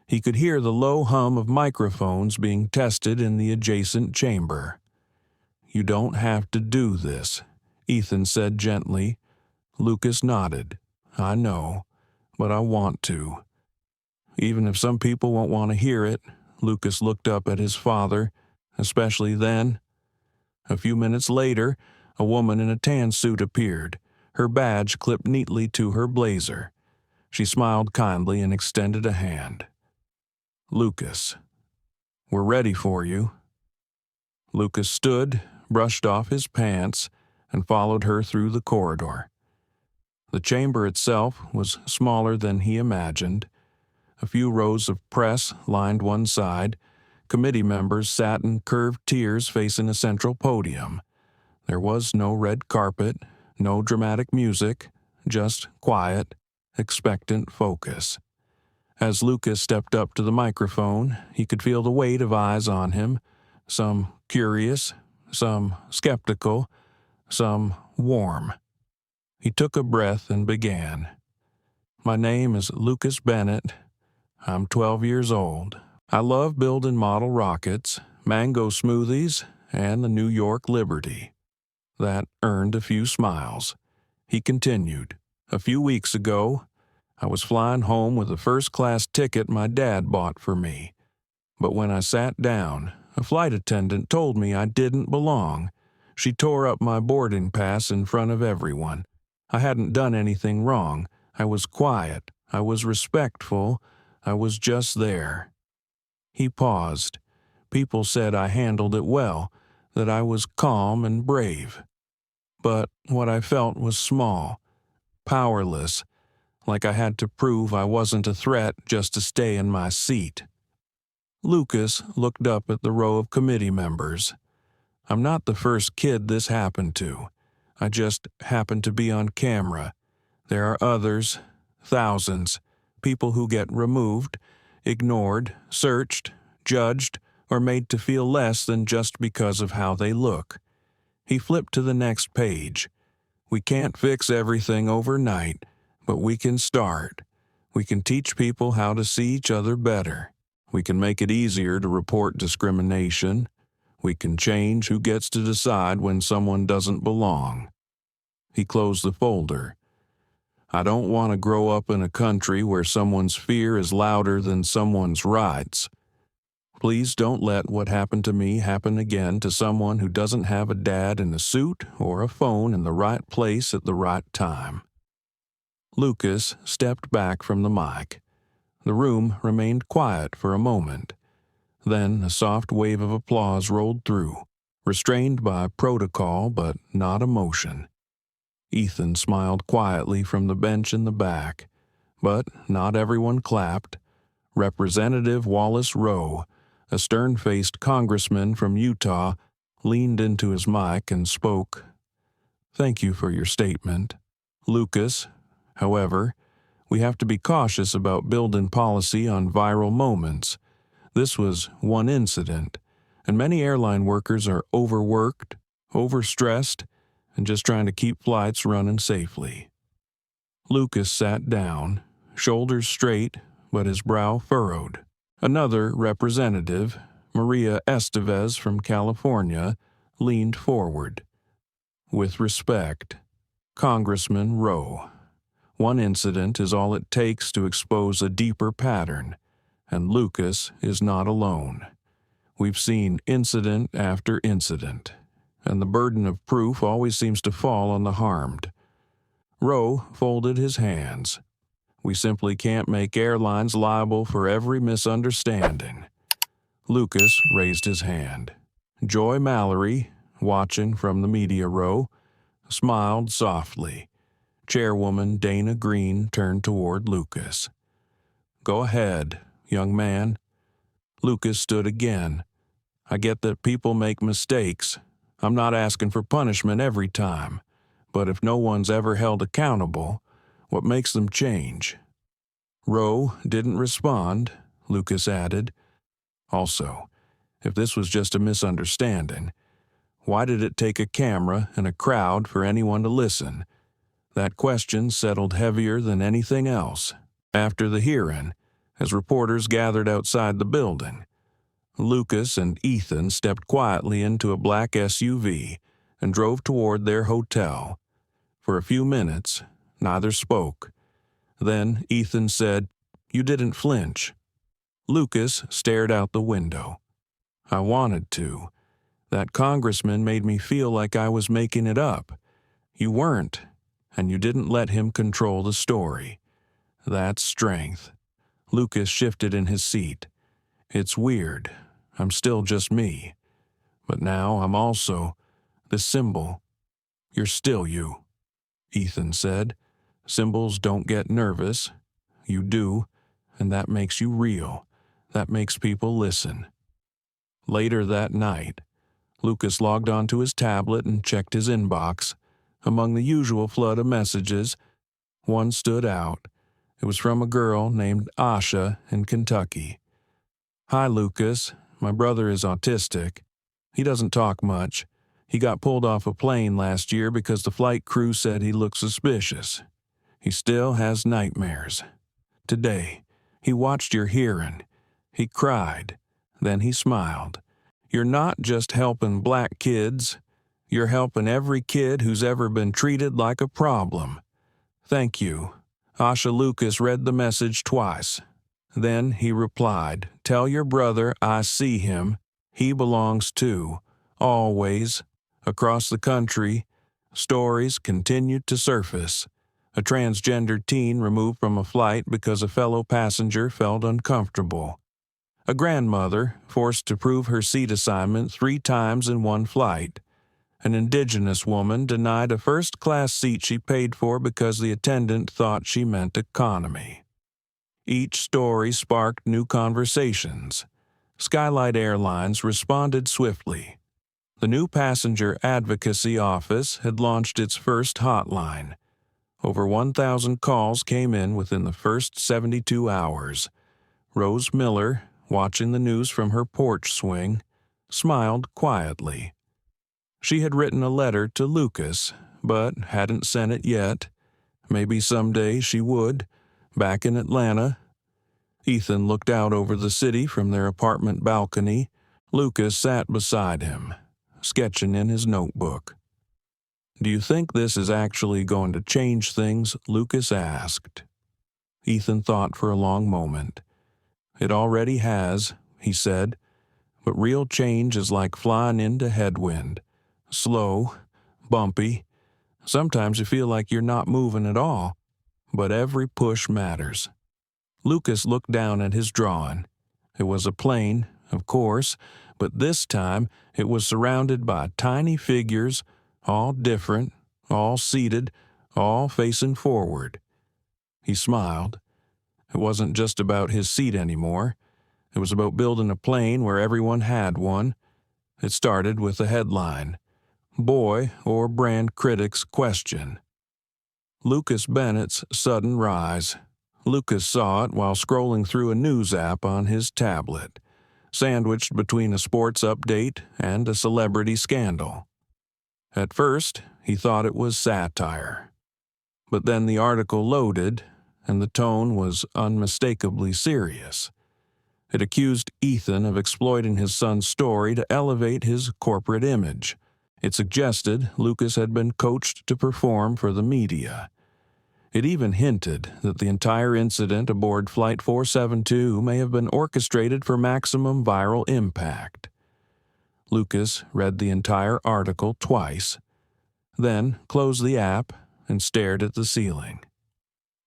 He could hear the low hum of microphones being tested in the adjacent chamber. "You don't have to do this," Ethan said gently. Lucas nodded. "I know, but I want to." Even if some people won't want to hear it, Lucas looked up at his father, especially then. A few minutes later, a woman in a tan suit appeared, her badge clipped neatly to her blazer. She smiled kindly and extended a hand. "Lucas, we're ready for you." Lucas stood, brushed off his pants, and followed her through the corridor. The chamber itself was smaller than he imagined. A few rows of press lined one side. Committee members sat in curved tiers facing a central podium. There was no red carpet, no dramatic music, just quiet, expectant focus. As Lucas stepped up to the microphone, he could feel the weight of eyes on him, some curious, some skeptical, some warm. He took a breath and began. "My name is Lucas Bennett. I'm 12 years old. I love building model rockets, mango smoothies, and the New York Liberty." That earned a few smiles. He continued, "A few weeks ago, I was flying home with a first-class ticket my dad bought for me. But when I sat down, a flight attendant told me I didn't belong. She tore up my boarding pass in front of everyone. I hadn't done anything wrong. I was quiet. I was respectful. I was just there." He paused. People said I handled it well, that I was calm and brave. But what I felt was small, powerless, like I had to prove I wasn't a threat just to stay in my seat. Lucas looked up at the row of committee members. "I'm not the first kid this happened to. I just happened to be on camera. There are others, Thousands. People who get removed, ignored, searched, judged, or made to feel less than just because of how they look. He flipped to the next page. We can't fix everything overnight, but we can start. We can teach people how to see each other better. We can make it easier to report discrimination. We can change who gets to decide when someone doesn't belong. He closed the folder. I don't want to grow up in a country where someone's fear is louder than someone's rights. Please don't let what happened to me happen again to someone who doesn't have a dad in a suit or a phone in the right place at the right time. Lucas stepped back from the mic. The room remained quiet for a moment. Then a soft wave of applause rolled through, restrained by protocol but not emotion. Ethan smiled quietly from the bench in the back, but not everyone clapped. Representative Wallace Rowe, a stern-faced congressman from Utah, leaned into his mic and spoke. Thank you for your statement, Lucas. However, we have to be cautious about building policy on viral moments. This was one incident, and many airline workers are overworked, overstressed, and just trying to keep flights running safely. Lucas sat down, shoulders straight, but his brow furrowed. Another representative, Maria Estevez from California, leaned forward. With respect, Congressman Rowe, one incident is all it takes to expose a deeper pattern, and Lucas is not alone. We've seen incident after incident, and the burden of proof always seems to fall on the harmed. Rowe folded his hands. We simply can't make airlines liable for every misunderstanding. Lucas raised his hand. Joy Mallory, watching from the media row, smiled softly. Chairwoman Dana Green turned toward Lucas. Go ahead, young man. Lucas stood again. I get that people make mistakes. I'm not asking for punishment every time. But if no one's ever held accountable, what makes them change? Rowe didn't respond, Lucas added. Also, if this was just a misunderstanding, why did it take a camera and a crowd for anyone to listen? That question settled heavier than anything else. After the hearing, as reporters gathered outside the building, Lucas and Ethan stepped quietly into a black SUV and drove toward their hotel. For a few minutes, neither spoke. Then Ethan said, "You didn't flinch." Lucas stared out the window. I wanted to. That congressman made me feel like I was making it up. You weren't, and you didn't let him control the story. That's strength. Lucas shifted in his seat. It's weird. I'm still just me. But now I'm also the symbol. You're still you, Ethan said. Symbols don't get nervous. You do, and that makes you real. That makes people listen. Later that night, Lucas logged onto his tablet and checked his inbox. Among the usual flood of messages, one stood out. It was from a girl named Asha in Kentucky. Hi, Lucas. My brother is autistic. He doesn't talk much. He got pulled off a plane last year because the flight crew said he looked suspicious. He still has nightmares. Today, he watched your hearing. He cried. Then he smiled. You're not just helping black kids. You're helping every kid who's ever been treated like a problem. Thank you. Asha Lucas read the message twice. Then he replied, Tell your brother I see him. He belongs too. Always. Across the country, stories continued to surface. A transgender teen removed from a flight because a fellow passenger felt uncomfortable. A grandmother forced to prove her seat assignment 3 times in one flight. An indigenous woman denied a first-class seat she paid for because the attendant thought she meant economy. Each story sparked new conversations. Skylight Airlines responded swiftly. The new passenger advocacy office had launched its first hotline. Over 1,000 calls came in within the first 72 hours. Rose Miller, watching the news from her porch swing, smiled quietly. She had written a letter to Lucas, but hadn't sent it yet. Maybe someday she would, back in Atlanta. Ethan looked out over the city from their apartment balcony. Lucas sat beside him, sketching in his notebook. "Do you think this is actually going to change things?" Lucas asked. Ethan thought for a long moment. "It already has," he said, "but real change is like flying into headwind. Slow, bumpy. Sometimes you feel like you're not moving at all, but every push matters." Lucas looked down at his drawing. It was a plane, of course, but this time it was surrounded by tiny figures, all different, all seated, all facing forward. He smiled. It wasn't just about his seat anymore. It was about building a plane where everyone had one. It started with a headline, "Boy or Brand Critics Question." Lucas Bennett's sudden rise. Lucas saw it while scrolling through a news app on his tablet, sandwiched between a sports update and a celebrity scandal. At first, he thought it was satire. But then the article loaded, and the tone was unmistakably serious. It accused Ethan of exploiting his son's story to elevate his corporate image. It suggested Lucas had been coached to perform for the media. It even hinted that the entire incident aboard Flight 472 may have been orchestrated for maximum viral impact. Lucas read the entire article twice, then closed the app and stared at the ceiling.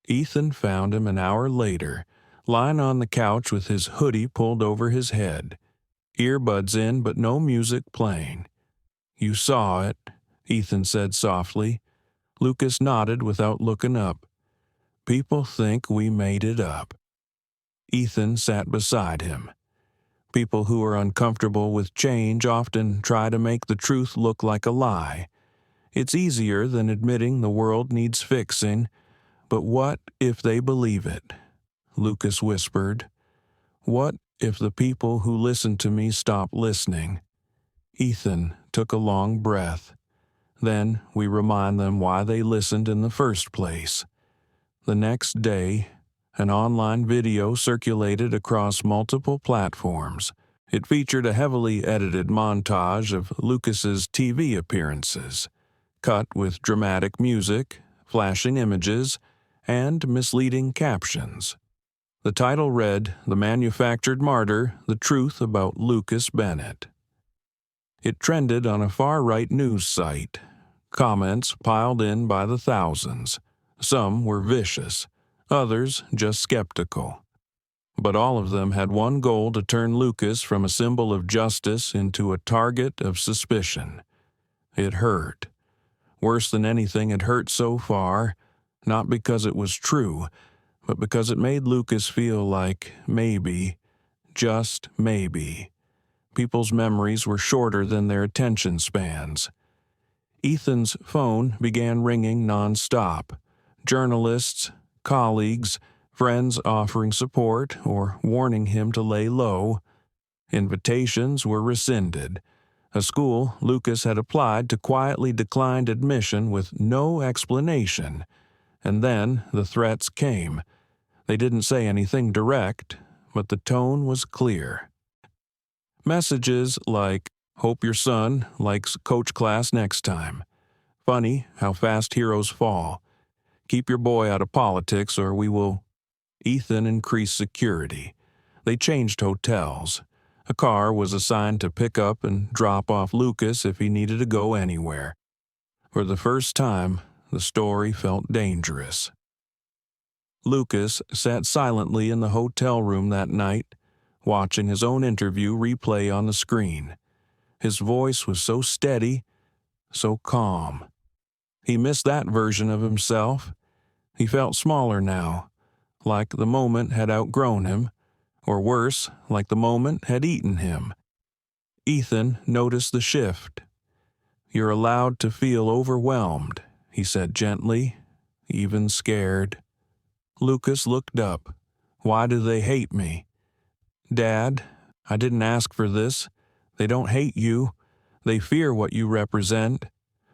Ethan found him an hour later, lying on the couch with his hoodie pulled over his head, earbuds in but no music playing. "You saw it," Ethan said softly. Lucas nodded without looking up. "People think we made it up." Ethan sat beside him. People who are uncomfortable with change often try to make the truth look like a lie. It's easier than admitting the world needs fixing. "But what if they believe it?" Lucas whispered. "What if the people who listen to me stop listening?" Ethan took a long breath. "Then we remind them why they listened in the first place." The next day, an online video circulated across multiple platforms. It featured a heavily edited montage of Lucas's TV appearances, cut with dramatic music, flashing images, and misleading captions. The title read, "The Manufactured Martyr, The Truth About Lucas Bennett." It trended on a far-right news site. Comments piled in by the thousands. Some were vicious, others just skeptical. But all of them had one goal: to turn Lucas from a symbol of justice into a target of suspicion. It hurt. Worse than anything had hurt so far, not because it was true, but because it made Lucas feel like maybe, just maybe, people's memories were shorter than their attention spans. Ethan's phone began ringing nonstop. Journalists, colleagues, friends offering support or warning him to lay low. Invitations were rescinded. A school Lucas had applied to quietly declined admission with no explanation. And then the threats came. They didn't say anything direct, but the tone was clear. Messages like, "Hope your son likes coach class next time." "Funny how fast heroes fall." "Keep your boy out of politics or we will." Ethan increased security. They changed hotels. A car was assigned to pick up and drop off Lucas if he needed to go anywhere. For the first time, the story felt dangerous. Lucas sat silently in the hotel room that night, watching his own interview replay on the screen. His voice was so steady, so calm. He missed that version of himself. He felt smaller now, like the moment had outgrown him, or worse, like the moment had eaten him. Ethan noticed the shift. "You're allowed to feel overwhelmed," he said gently. even scared. Lucas looked up. Why do they hate me? Dad, I didn't ask for this. They don't hate you. They fear what you represent,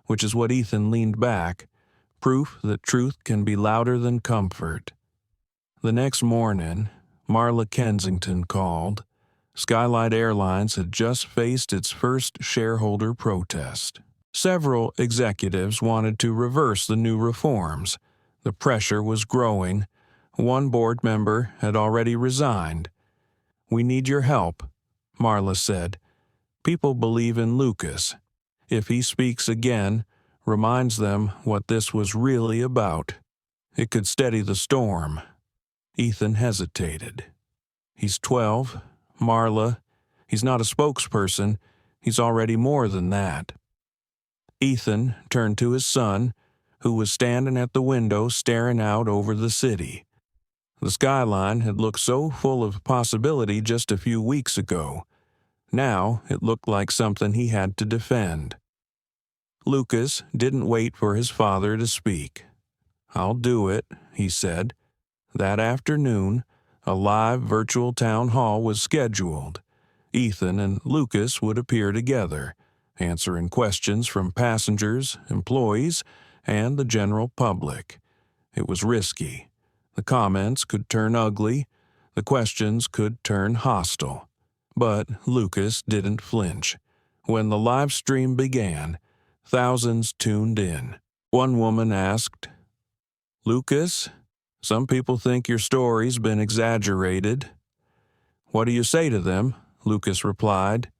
which is what Ethan leaned back, proof that truth can be louder than comfort. The next morning, Marla Kensington called. Skylight Airlines had just faced its first shareholder protest. Several executives wanted to reverse the new reforms. The pressure was growing. One board member had already resigned. "We need your help," Marla said. "People believe in Lucas. If he speaks again, reminds them what this was really about, it could steady the storm." Ethan hesitated. He's 12. Marla, he's not a spokesperson. He's already more than that. Ethan turned to his son, who was standing at the window staring out over the city. The skyline had looked so full of possibility just a few weeks ago. Now it looked like something he had to defend. Lucas didn't wait for his father to speak. "I'll do it," he said. That afternoon, a live virtual town hall was scheduled. Ethan and Lucas would appear together, answering questions from passengers, employees, and the general public. It was risky. The comments could turn ugly. The questions could turn hostile. But Lucas didn't flinch. When the live stream began, thousands tuned in. One woman asked, "Lucas, some people think your story's been exaggerated." "What do you say to them?" Lucas replied.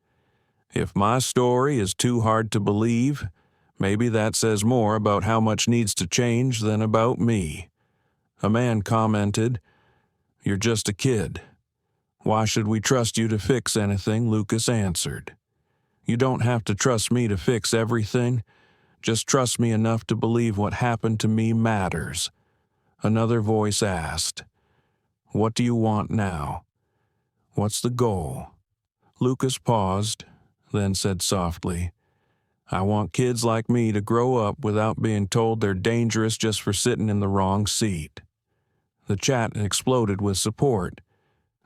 "If my story is too hard to believe, maybe that says more about how much needs to change than about me." A man commented, "You're just a kid." "Why should we trust you to fix anything?" Lucas answered. "You don't have to trust me to fix everything. Just trust me enough to believe what happened to me matters." Another voice asked, "What do you want now? What's the goal?" Lucas paused, then said softly, "I want kids like me to grow up without being told they're dangerous just for sitting in the wrong seat." The chat exploded with support.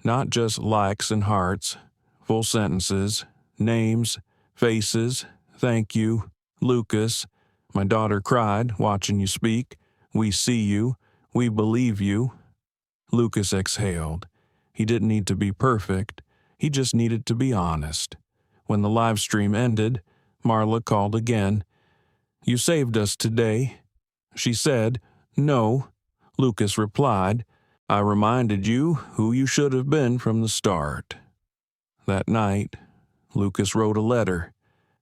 Not just likes and hearts, full sentences, names, faces, "Thank you, Lucas. My daughter cried watching you speak. We see you. We believe you." Lucas exhaled. He didn't need to be perfect. He just needed to be honest. When the live stream ended, Marla called again. "You saved us today." She said, "No." Lucas replied, "I reminded you who you should have been from the start." That night, Lucas wrote a letter.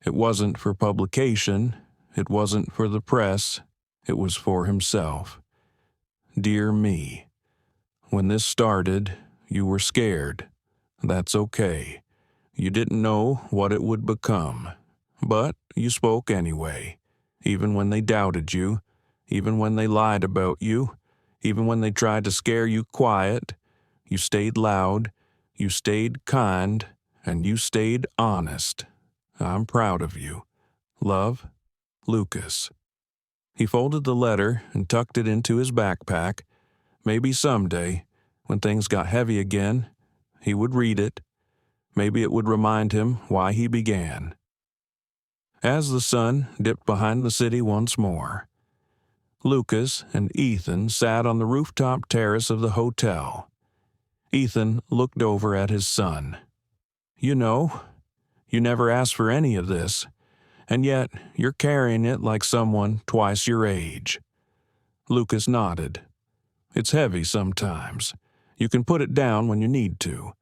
It wasn't for publication. It wasn't for the press. It was for himself. "Dear me. When this started, you were scared. That's okay. You didn't know what it would become. But you spoke anyway, even when they doubted you, even when they lied about you, even when they tried to scare you quiet. You stayed loud, you stayed kind, and you stayed honest. I'm proud of you. Love, Lucas." He folded the letter and tucked it into his backpack. Maybe someday, when things got heavy again, he would read it. Maybe it would remind him why he began. As the sun dipped behind the city once more, Lucas and Ethan sat on the rooftop terrace of the hotel. Ethan looked over at his son. "You know, you never asked for any of this, and yet you're carrying it like someone twice your age." Lucas nodded. "It's heavy sometimes. You can put it down when you need to.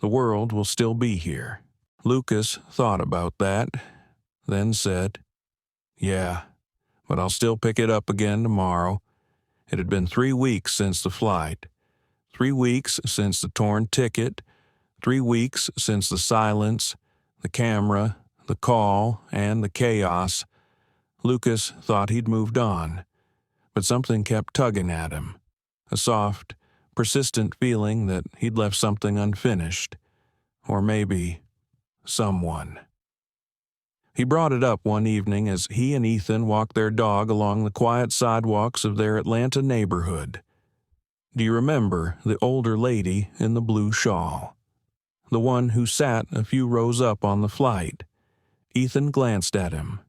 The world will still be here." Lucas thought about that, then said, "Yeah, but I'll still pick it up again tomorrow." It had been 3 weeks since the flight, 3 weeks since the torn ticket, 3 weeks since the silence, the camera, the call, and the chaos. Lucas thought he'd moved on, but something kept tugging at him. A soft, persistent feeling that he'd left something unfinished. Or maybe someone. He brought it up one evening as he and Ethan walked their dog along the quiet sidewalks of their Atlanta neighborhood. Do you remember the older lady in the blue shawl? The one who sat a few rows up on the flight. Ethan glanced at him.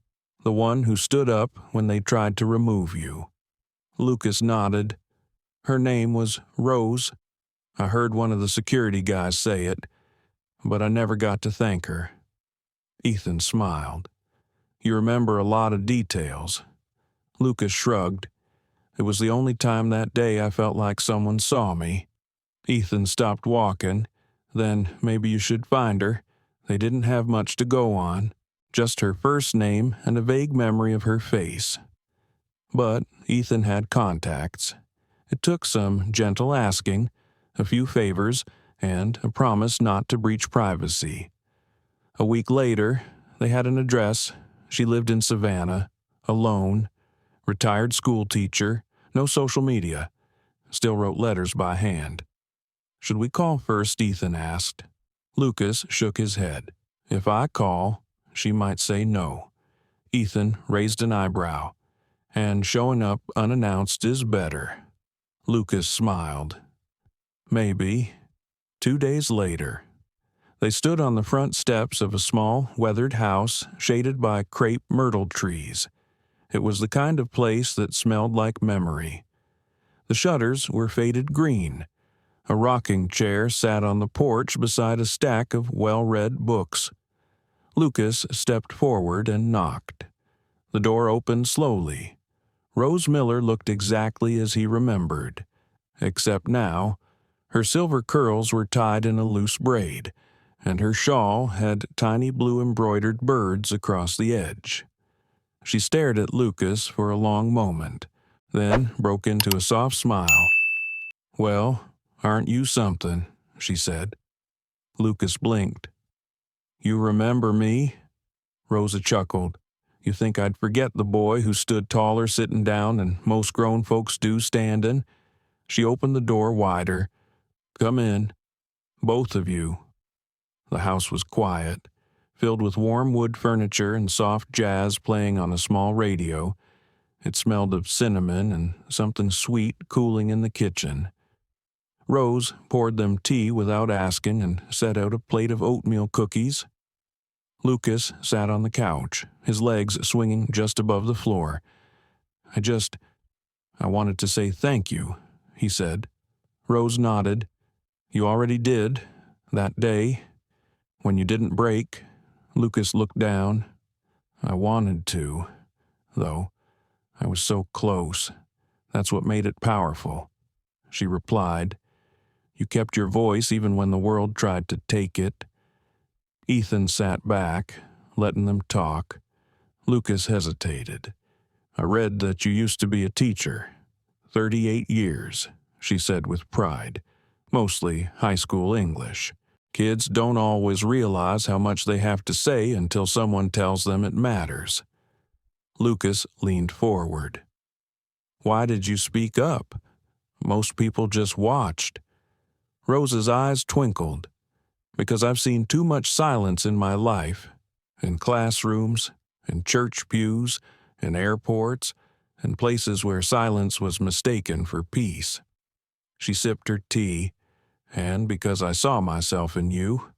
The one who stood up when they tried to remove you. Lucas nodded. Her name was Rose. I heard one of the security guys say it, but I never got to thank her. Ethan smiled. You remember a lot of details. Lucas shrugged. It was the only time that day I felt like someone saw me. Ethan stopped walking. Then maybe you should find her. They didn't have much to go on, just her first name and a vague memory of her face. But Ethan had contacts. It took some gentle asking, a few favors, and a promise not to breach privacy. A week later, they had an address. She lived in Savannah, alone, retired school teacher, no social media, still wrote letters by hand. Should we call first? Ethan asked. Lucas shook his head. If I call, she might say no. Ethan raised an eyebrow. And showing up unannounced is better. Lucas smiled. Maybe. 2 days later, they stood on the front steps of a small, weathered house shaded by crepe myrtle trees. It was the kind of place that smelled like memory. The shutters were faded green. A rocking chair sat on the porch beside a stack of well-read books. Lucas stepped forward and knocked. The door opened slowly. Rose Miller looked exactly as he remembered, except now, her silver curls were tied in a loose braid, and her shawl had tiny blue embroidered birds across the edge. She stared at Lucas for a long moment, then broke into a soft smile. Well, aren't you something? She said. Lucas blinked. You remember me? Rosa chuckled. You think I'd forget the boy who stood taller sitting down than most grown folks do standing? She opened the door wider. Come in. Both of you. The house was quiet, filled with warm wood furniture and soft jazz playing on a small radio. It smelled of cinnamon and something sweet cooling in the kitchen. Rose poured them tea without asking and set out a plate of oatmeal cookies. Lucas sat on the couch, his legs swinging just above the floor. I wanted to say thank you, he said. Rose nodded. You already did, that day, when you didn't break. Lucas looked down. I wanted to, though. I was so close. That's what made it powerful. She replied. You kept your voice even when the world tried to take it. Ethan sat back, letting them talk. Lucas hesitated. I read that you used to be a teacher. 38 years, she said with pride. Mostly high school English. Kids don't always realize how much they have to say until someone tells them it matters. Lucas leaned forward. Why did you speak up? Most people just watched. Rose's eyes twinkled. Because I've seen too much silence in my life, in classrooms, in church pews, in airports, and places where silence was mistaken for peace. She sipped her tea, and because I saw myself in you.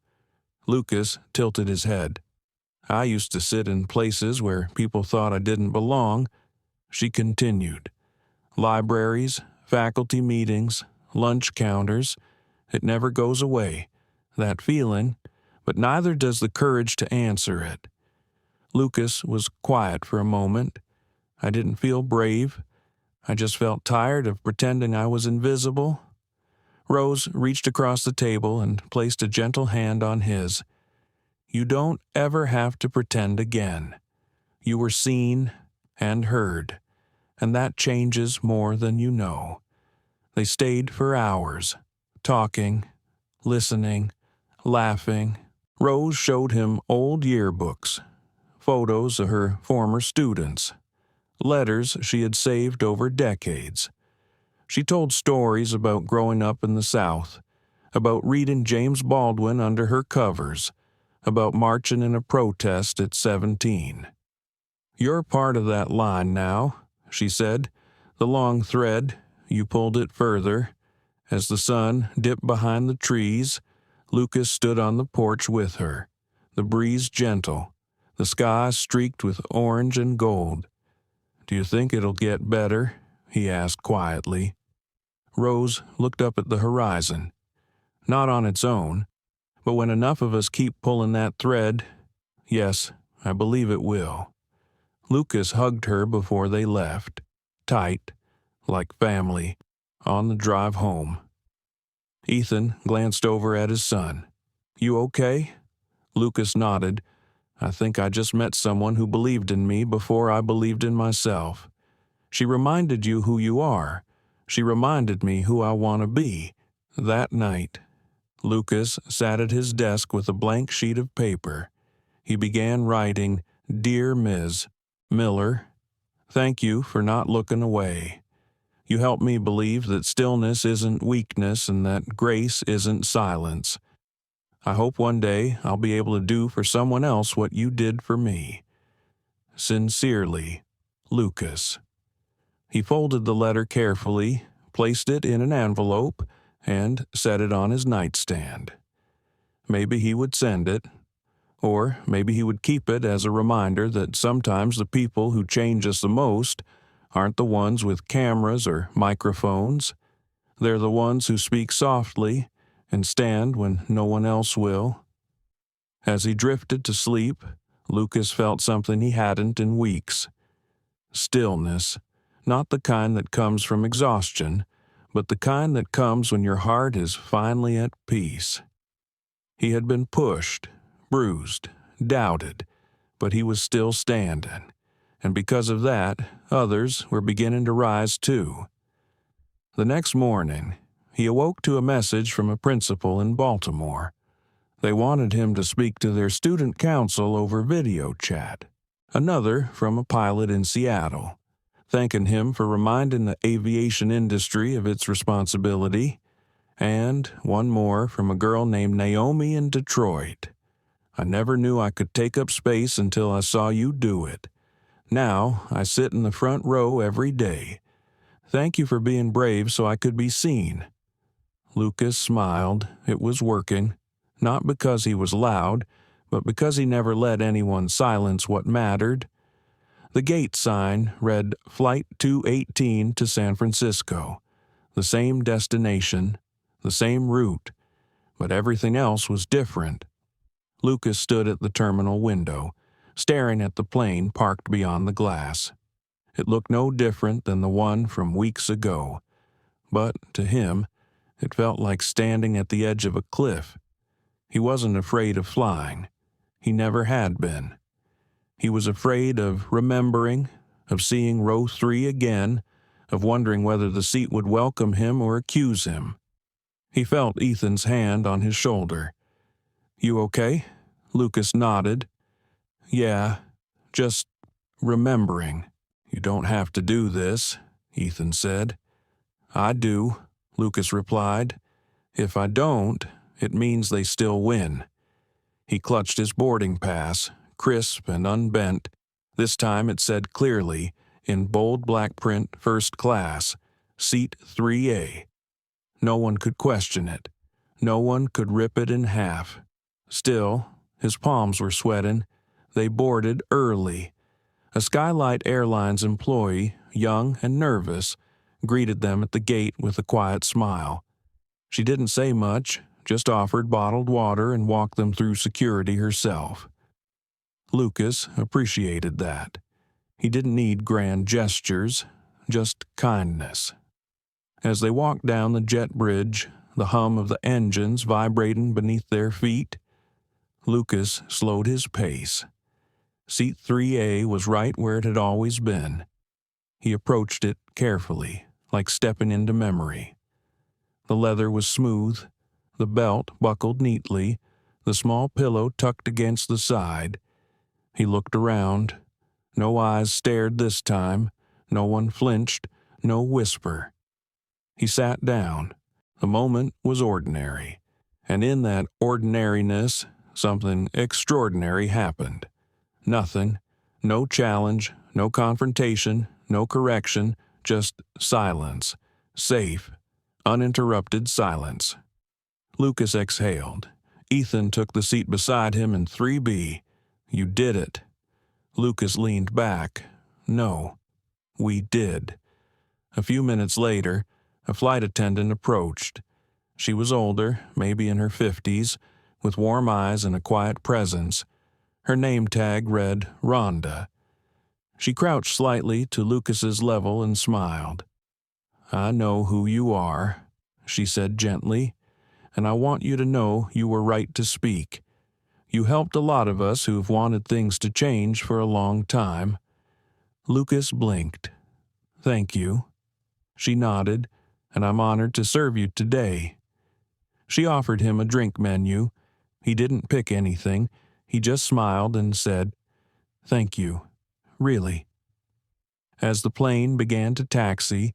Lucas tilted his head. I used to sit in places where people thought I didn't belong. She continued. Libraries, faculty meetings, lunch counters. It never goes away. That feeling, but neither does the courage to answer it. Lucas was quiet for a moment. I didn't feel brave. I just felt tired of pretending I was invisible. Rose reached across the table and placed a gentle hand on his. You don't ever have to pretend again. You were seen and heard, and that changes more than you know. They stayed for hours, talking, listening, laughing. Rose showed him old yearbooks, photos of her former students, letters she had saved over decades. She told stories about growing up in the South, about reading James Baldwin under her covers, about marching in a protest at 17. "You're part of that line now," she said. "The long thread, you pulled it further." As the sun dipped behind the trees, Lucas stood on the porch with her, the breeze gentle, the sky streaked with orange and gold. "Do you think it'll get better?" he asked quietly. Rose looked up at the horizon. "Not on its own, but when enough of us keep pulling that thread, yes, I believe it will." Lucas hugged her before they left, tight, like family, on the drive home. Ethan glanced over at his son. "You okay?" Lucas nodded. "I think I just met someone who believed in me before I believed in myself. She reminded you who you are. She reminded me who I want to be." That night, Lucas sat at his desk with a blank sheet of paper. He began writing, "Dear Ms. Miller, thank you for not looking away. You helped me believe that stillness isn't weakness and that grace isn't silence. I hope one day I'll be able to do for someone else what you did for me. Sincerely, Lucas." He folded the letter carefully, placed it in an envelope, and set it on his nightstand. Maybe he would send it, or maybe he would keep it as a reminder that sometimes the people who change us the most aren't the ones with cameras or microphones. They're the ones who speak softly and stand when no one else will. As he drifted to sleep, Lucas felt something he hadn't in weeks. Stillness, not the kind that comes from exhaustion, but the kind that comes when your heart is finally at peace. He had been pushed, bruised, doubted, but he was still standing. And because of that, others were beginning to rise too. The next morning, he awoke to a message from a principal in Baltimore. They wanted him to speak to their student council over video chat. Another from a pilot in Seattle, thanking him for reminding the aviation industry of its responsibility. And one more from a girl named Naomi in Detroit. "I never knew I could take up space until I saw you do it. Now I sit in the front row every day. Thank you for being brave so I could be seen." Lucas smiled. It was working, not because he was loud, but because he never let anyone silence what mattered. The gate sign read Flight 218 to San Francisco, the same destination, the same route, but everything else was different. Lucas stood at the terminal window, staring at the plane parked beyond the glass. It looked no different than the one from weeks ago, but to him, it felt like standing at the edge of a cliff. He wasn't afraid of flying. He never had been. He was afraid of remembering, of seeing row 3 again, of wondering whether the seat would welcome him or accuse him. He felt Ethan's hand on his shoulder. "You okay?" Lucas nodded. "Yeah, just remembering." "You don't have to do this," Ethan said. "I do," Lucas replied. "If I don't, it means they still win." He clutched his boarding pass, crisp and unbent. This time it said clearly, in bold black print, first class, seat 3A. No one could question it. No one could rip it in half. Still, his palms were sweating. They boarded early. A Skylight Airlines employee, young and nervous, greeted them at the gate with a quiet smile. She didn't say much, just offered bottled water and walked them through security herself. Lucas appreciated that. He didn't need grand gestures, just kindness. As they walked down the jet bridge, the hum of the engines vibrating beneath their feet, Lucas slowed his pace. Seat 3A was right where it had always been. He approached it carefully, like stepping into memory. The leather was smooth, the belt buckled neatly, the small pillow tucked against the side. He looked around. No eyes stared this time, no one flinched, no whisper. He sat down. The moment was ordinary, and in that ordinariness something extraordinary happened. Nothing. No challenge, no confrontation, no correction, just silence. Safe, uninterrupted silence. Lucas exhaled. Ethan took the seat beside him in 3B. You did it. Lucas leaned back. No, we did. A few minutes later, a flight attendant approached. She was older, maybe in her 50s, with warm eyes and a quiet presence. Her name tag read Rhonda. She crouched slightly to Lucas's level and smiled. I know who you are, she said gently, and I want you to know you were right to speak. You helped a lot of us who've wanted things to change for a long time. Lucas blinked. Thank you. She nodded, and I'm honored to serve you today. She offered him a drink menu. He didn't pick anything. He just smiled and said, Thank you. Really. As the plane began to taxi,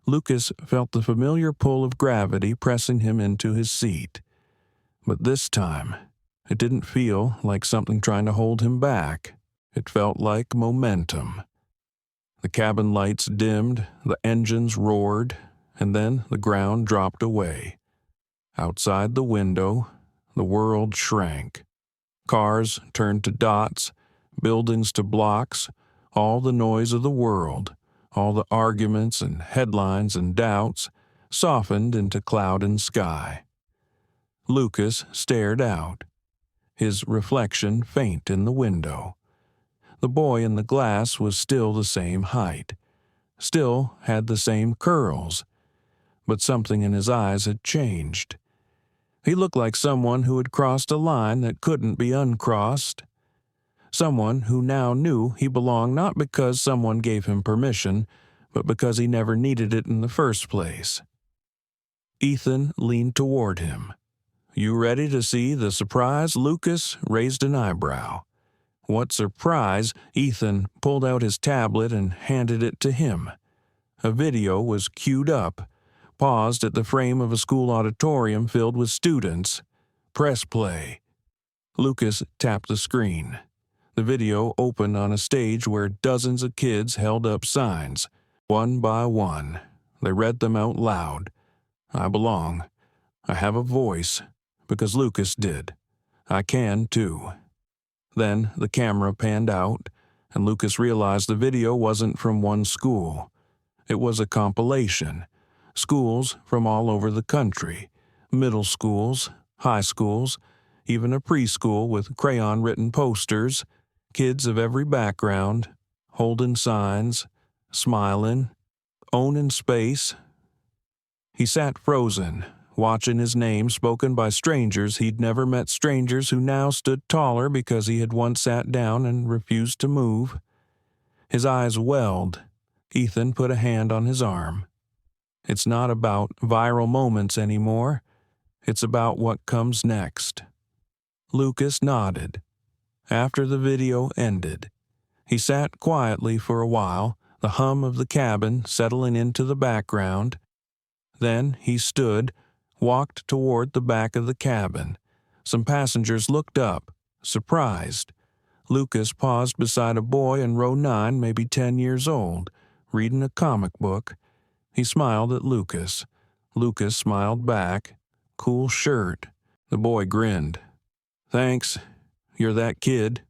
Lucas felt the familiar pull of gravity pressing him into his seat. But this time, it didn't feel like something trying to hold him back. It felt like momentum. The cabin lights dimmed, the engines roared, and then the ground dropped away. Outside the window, the world shrank. Cars turned to dots, buildings to blocks, all the noise of the world, all the arguments and headlines and doubts, softened into cloud and sky. Lucas stared out, his reflection faint in the window. The boy in the glass was still the same height, still had the same curls, but something in his eyes had changed. He looked like someone who had crossed a line that couldn't be uncrossed. Someone who now knew he belonged not because someone gave him permission, but because he never needed it in the first place. Ethan leaned toward him. You ready to see the surprise? Lucas raised an eyebrow. What surprise! Ethan pulled out his tablet and handed it to him. A video was queued up, paused at the frame of a school auditorium filled with students. Press play. Lucas tapped the screen. The video opened on a stage where dozens of kids held up signs. One by one, they read them out loud. I belong. I have a voice, because Lucas did. I can too. Then the camera panned out, and Lucas realized the video wasn't from one school. It was a compilation. Schools from all over the country. Middle schools, high schools, even a preschool with crayon-written posters. Kids of every background, holding signs, smiling, owning space. He sat frozen, watching his name spoken by strangers he'd never met, strangers who now stood taller because he had once sat down and refused to move. His eyes welled. Ethan put a hand on his arm. It's not about viral moments anymore. It's about what comes next. Lucas nodded. After the video ended, he sat quietly for a while, the hum of the cabin settling into the background. Then he stood, walked toward the back of the cabin. Some passengers looked up, surprised. Lucas paused beside a boy in row 9, maybe 10 years old, reading a comic book. He smiled at Lucas. Lucas smiled back. Cool shirt. The boy grinned. Thanks. You're that kid,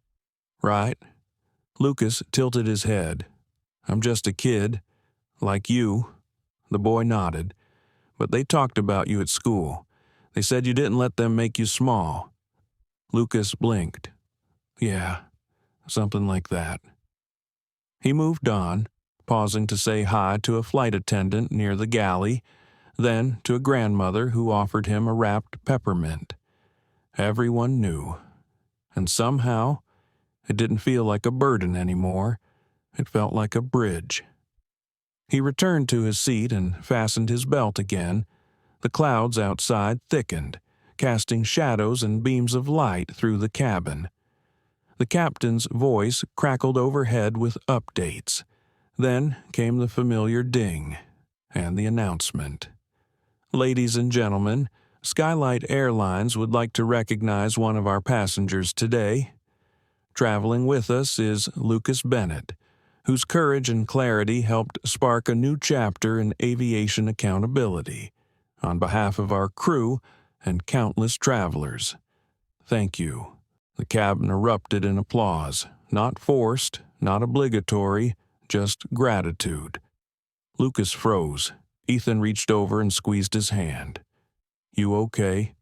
right? Lucas tilted his head. I'm just a kid, like you. The boy nodded. But they talked about you at school. They said you didn't let them make you small. Lucas blinked. Yeah, something like that. He moved on, pausing to say hi to a flight attendant near the galley, then to a grandmother who offered him a wrapped peppermint. Everyone knew. And somehow, it didn't feel like a burden anymore. It felt like a bridge. He returned to his seat and fastened his belt again. The clouds outside thickened, casting shadows and beams of light through the cabin. The captain's voice crackled overhead with updates. Then came the familiar ding and the announcement. Ladies and gentlemen, Skylight Airlines would like to recognize one of our passengers today. Traveling with us is Lucas Bennett, whose courage and clarity helped spark a new chapter in aviation accountability. On behalf of our crew and countless travelers, thank you. The cabin erupted in applause, not forced, not obligatory, just gratitude. Lucas froze. Ethan reached over and squeezed his hand. "You okay?"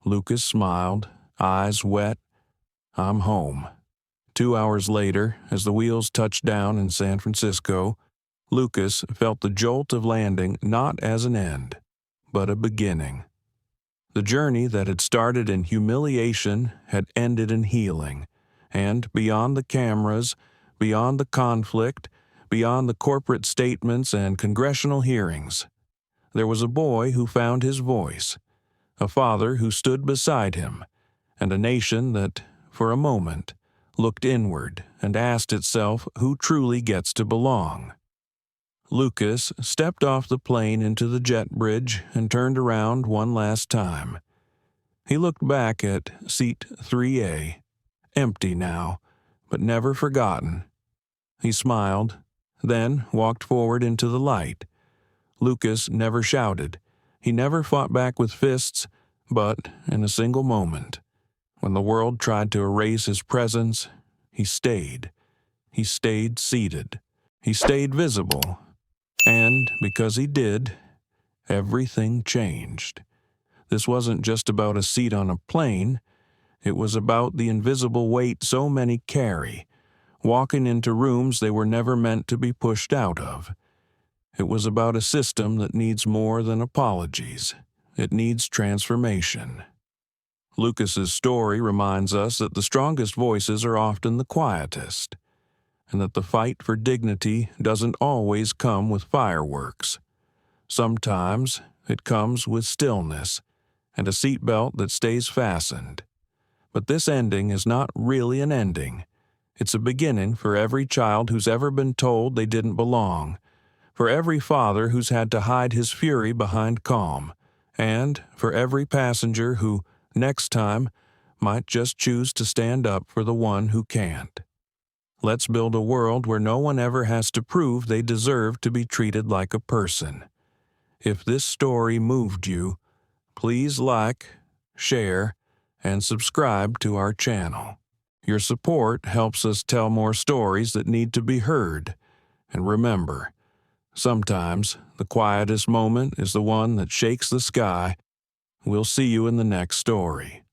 Lucas smiled, eyes wet. "I'm home." 2 hours later, as the wheels touched down in San Francisco, Lucas felt the jolt of landing not as an end, but a beginning. The journey that had started in humiliation had ended in healing, and beyond the cameras, beyond the conflict, beyond the corporate statements and congressional hearings, there was a boy who found his voice, a father who stood beside him, and a nation that, for a moment, looked inward and asked itself who truly gets to belong. Lucas stepped off the plane into the jet bridge and turned around one last time. He looked back at seat 3A, empty now, but never forgotten. He smiled, then walked forward into the light. Lucas never shouted. He never fought back with fists, but in a single moment, when the world tried to erase his presence, he stayed. He stayed seated. He stayed visible. And because he did, everything changed. This wasn't just about a seat on a plane. It was about the invisible weight so many carry, walking into rooms they were never meant to be pushed out of. It was about a system that needs more than apologies. It needs transformation. Lucas's story reminds us that the strongest voices are often the quietest, and that the fight for dignity doesn't always come with fireworks. Sometimes it comes with stillness and a seatbelt that stays fastened. But this ending is not really an ending. It's a beginning for every child who's ever been told they didn't belong, for every father who's had to hide his fury behind calm, and for every passenger who, next time, might just choose to stand up for the one who can't. Let's build a world where no one ever has to prove they deserve to be treated like a person. If this story moved you, please like, share, and subscribe to our channel. Your support helps us tell more stories that need to be heard. And remember, sometimes the quietest moment is the one that shakes the sky. We'll see you in the next story.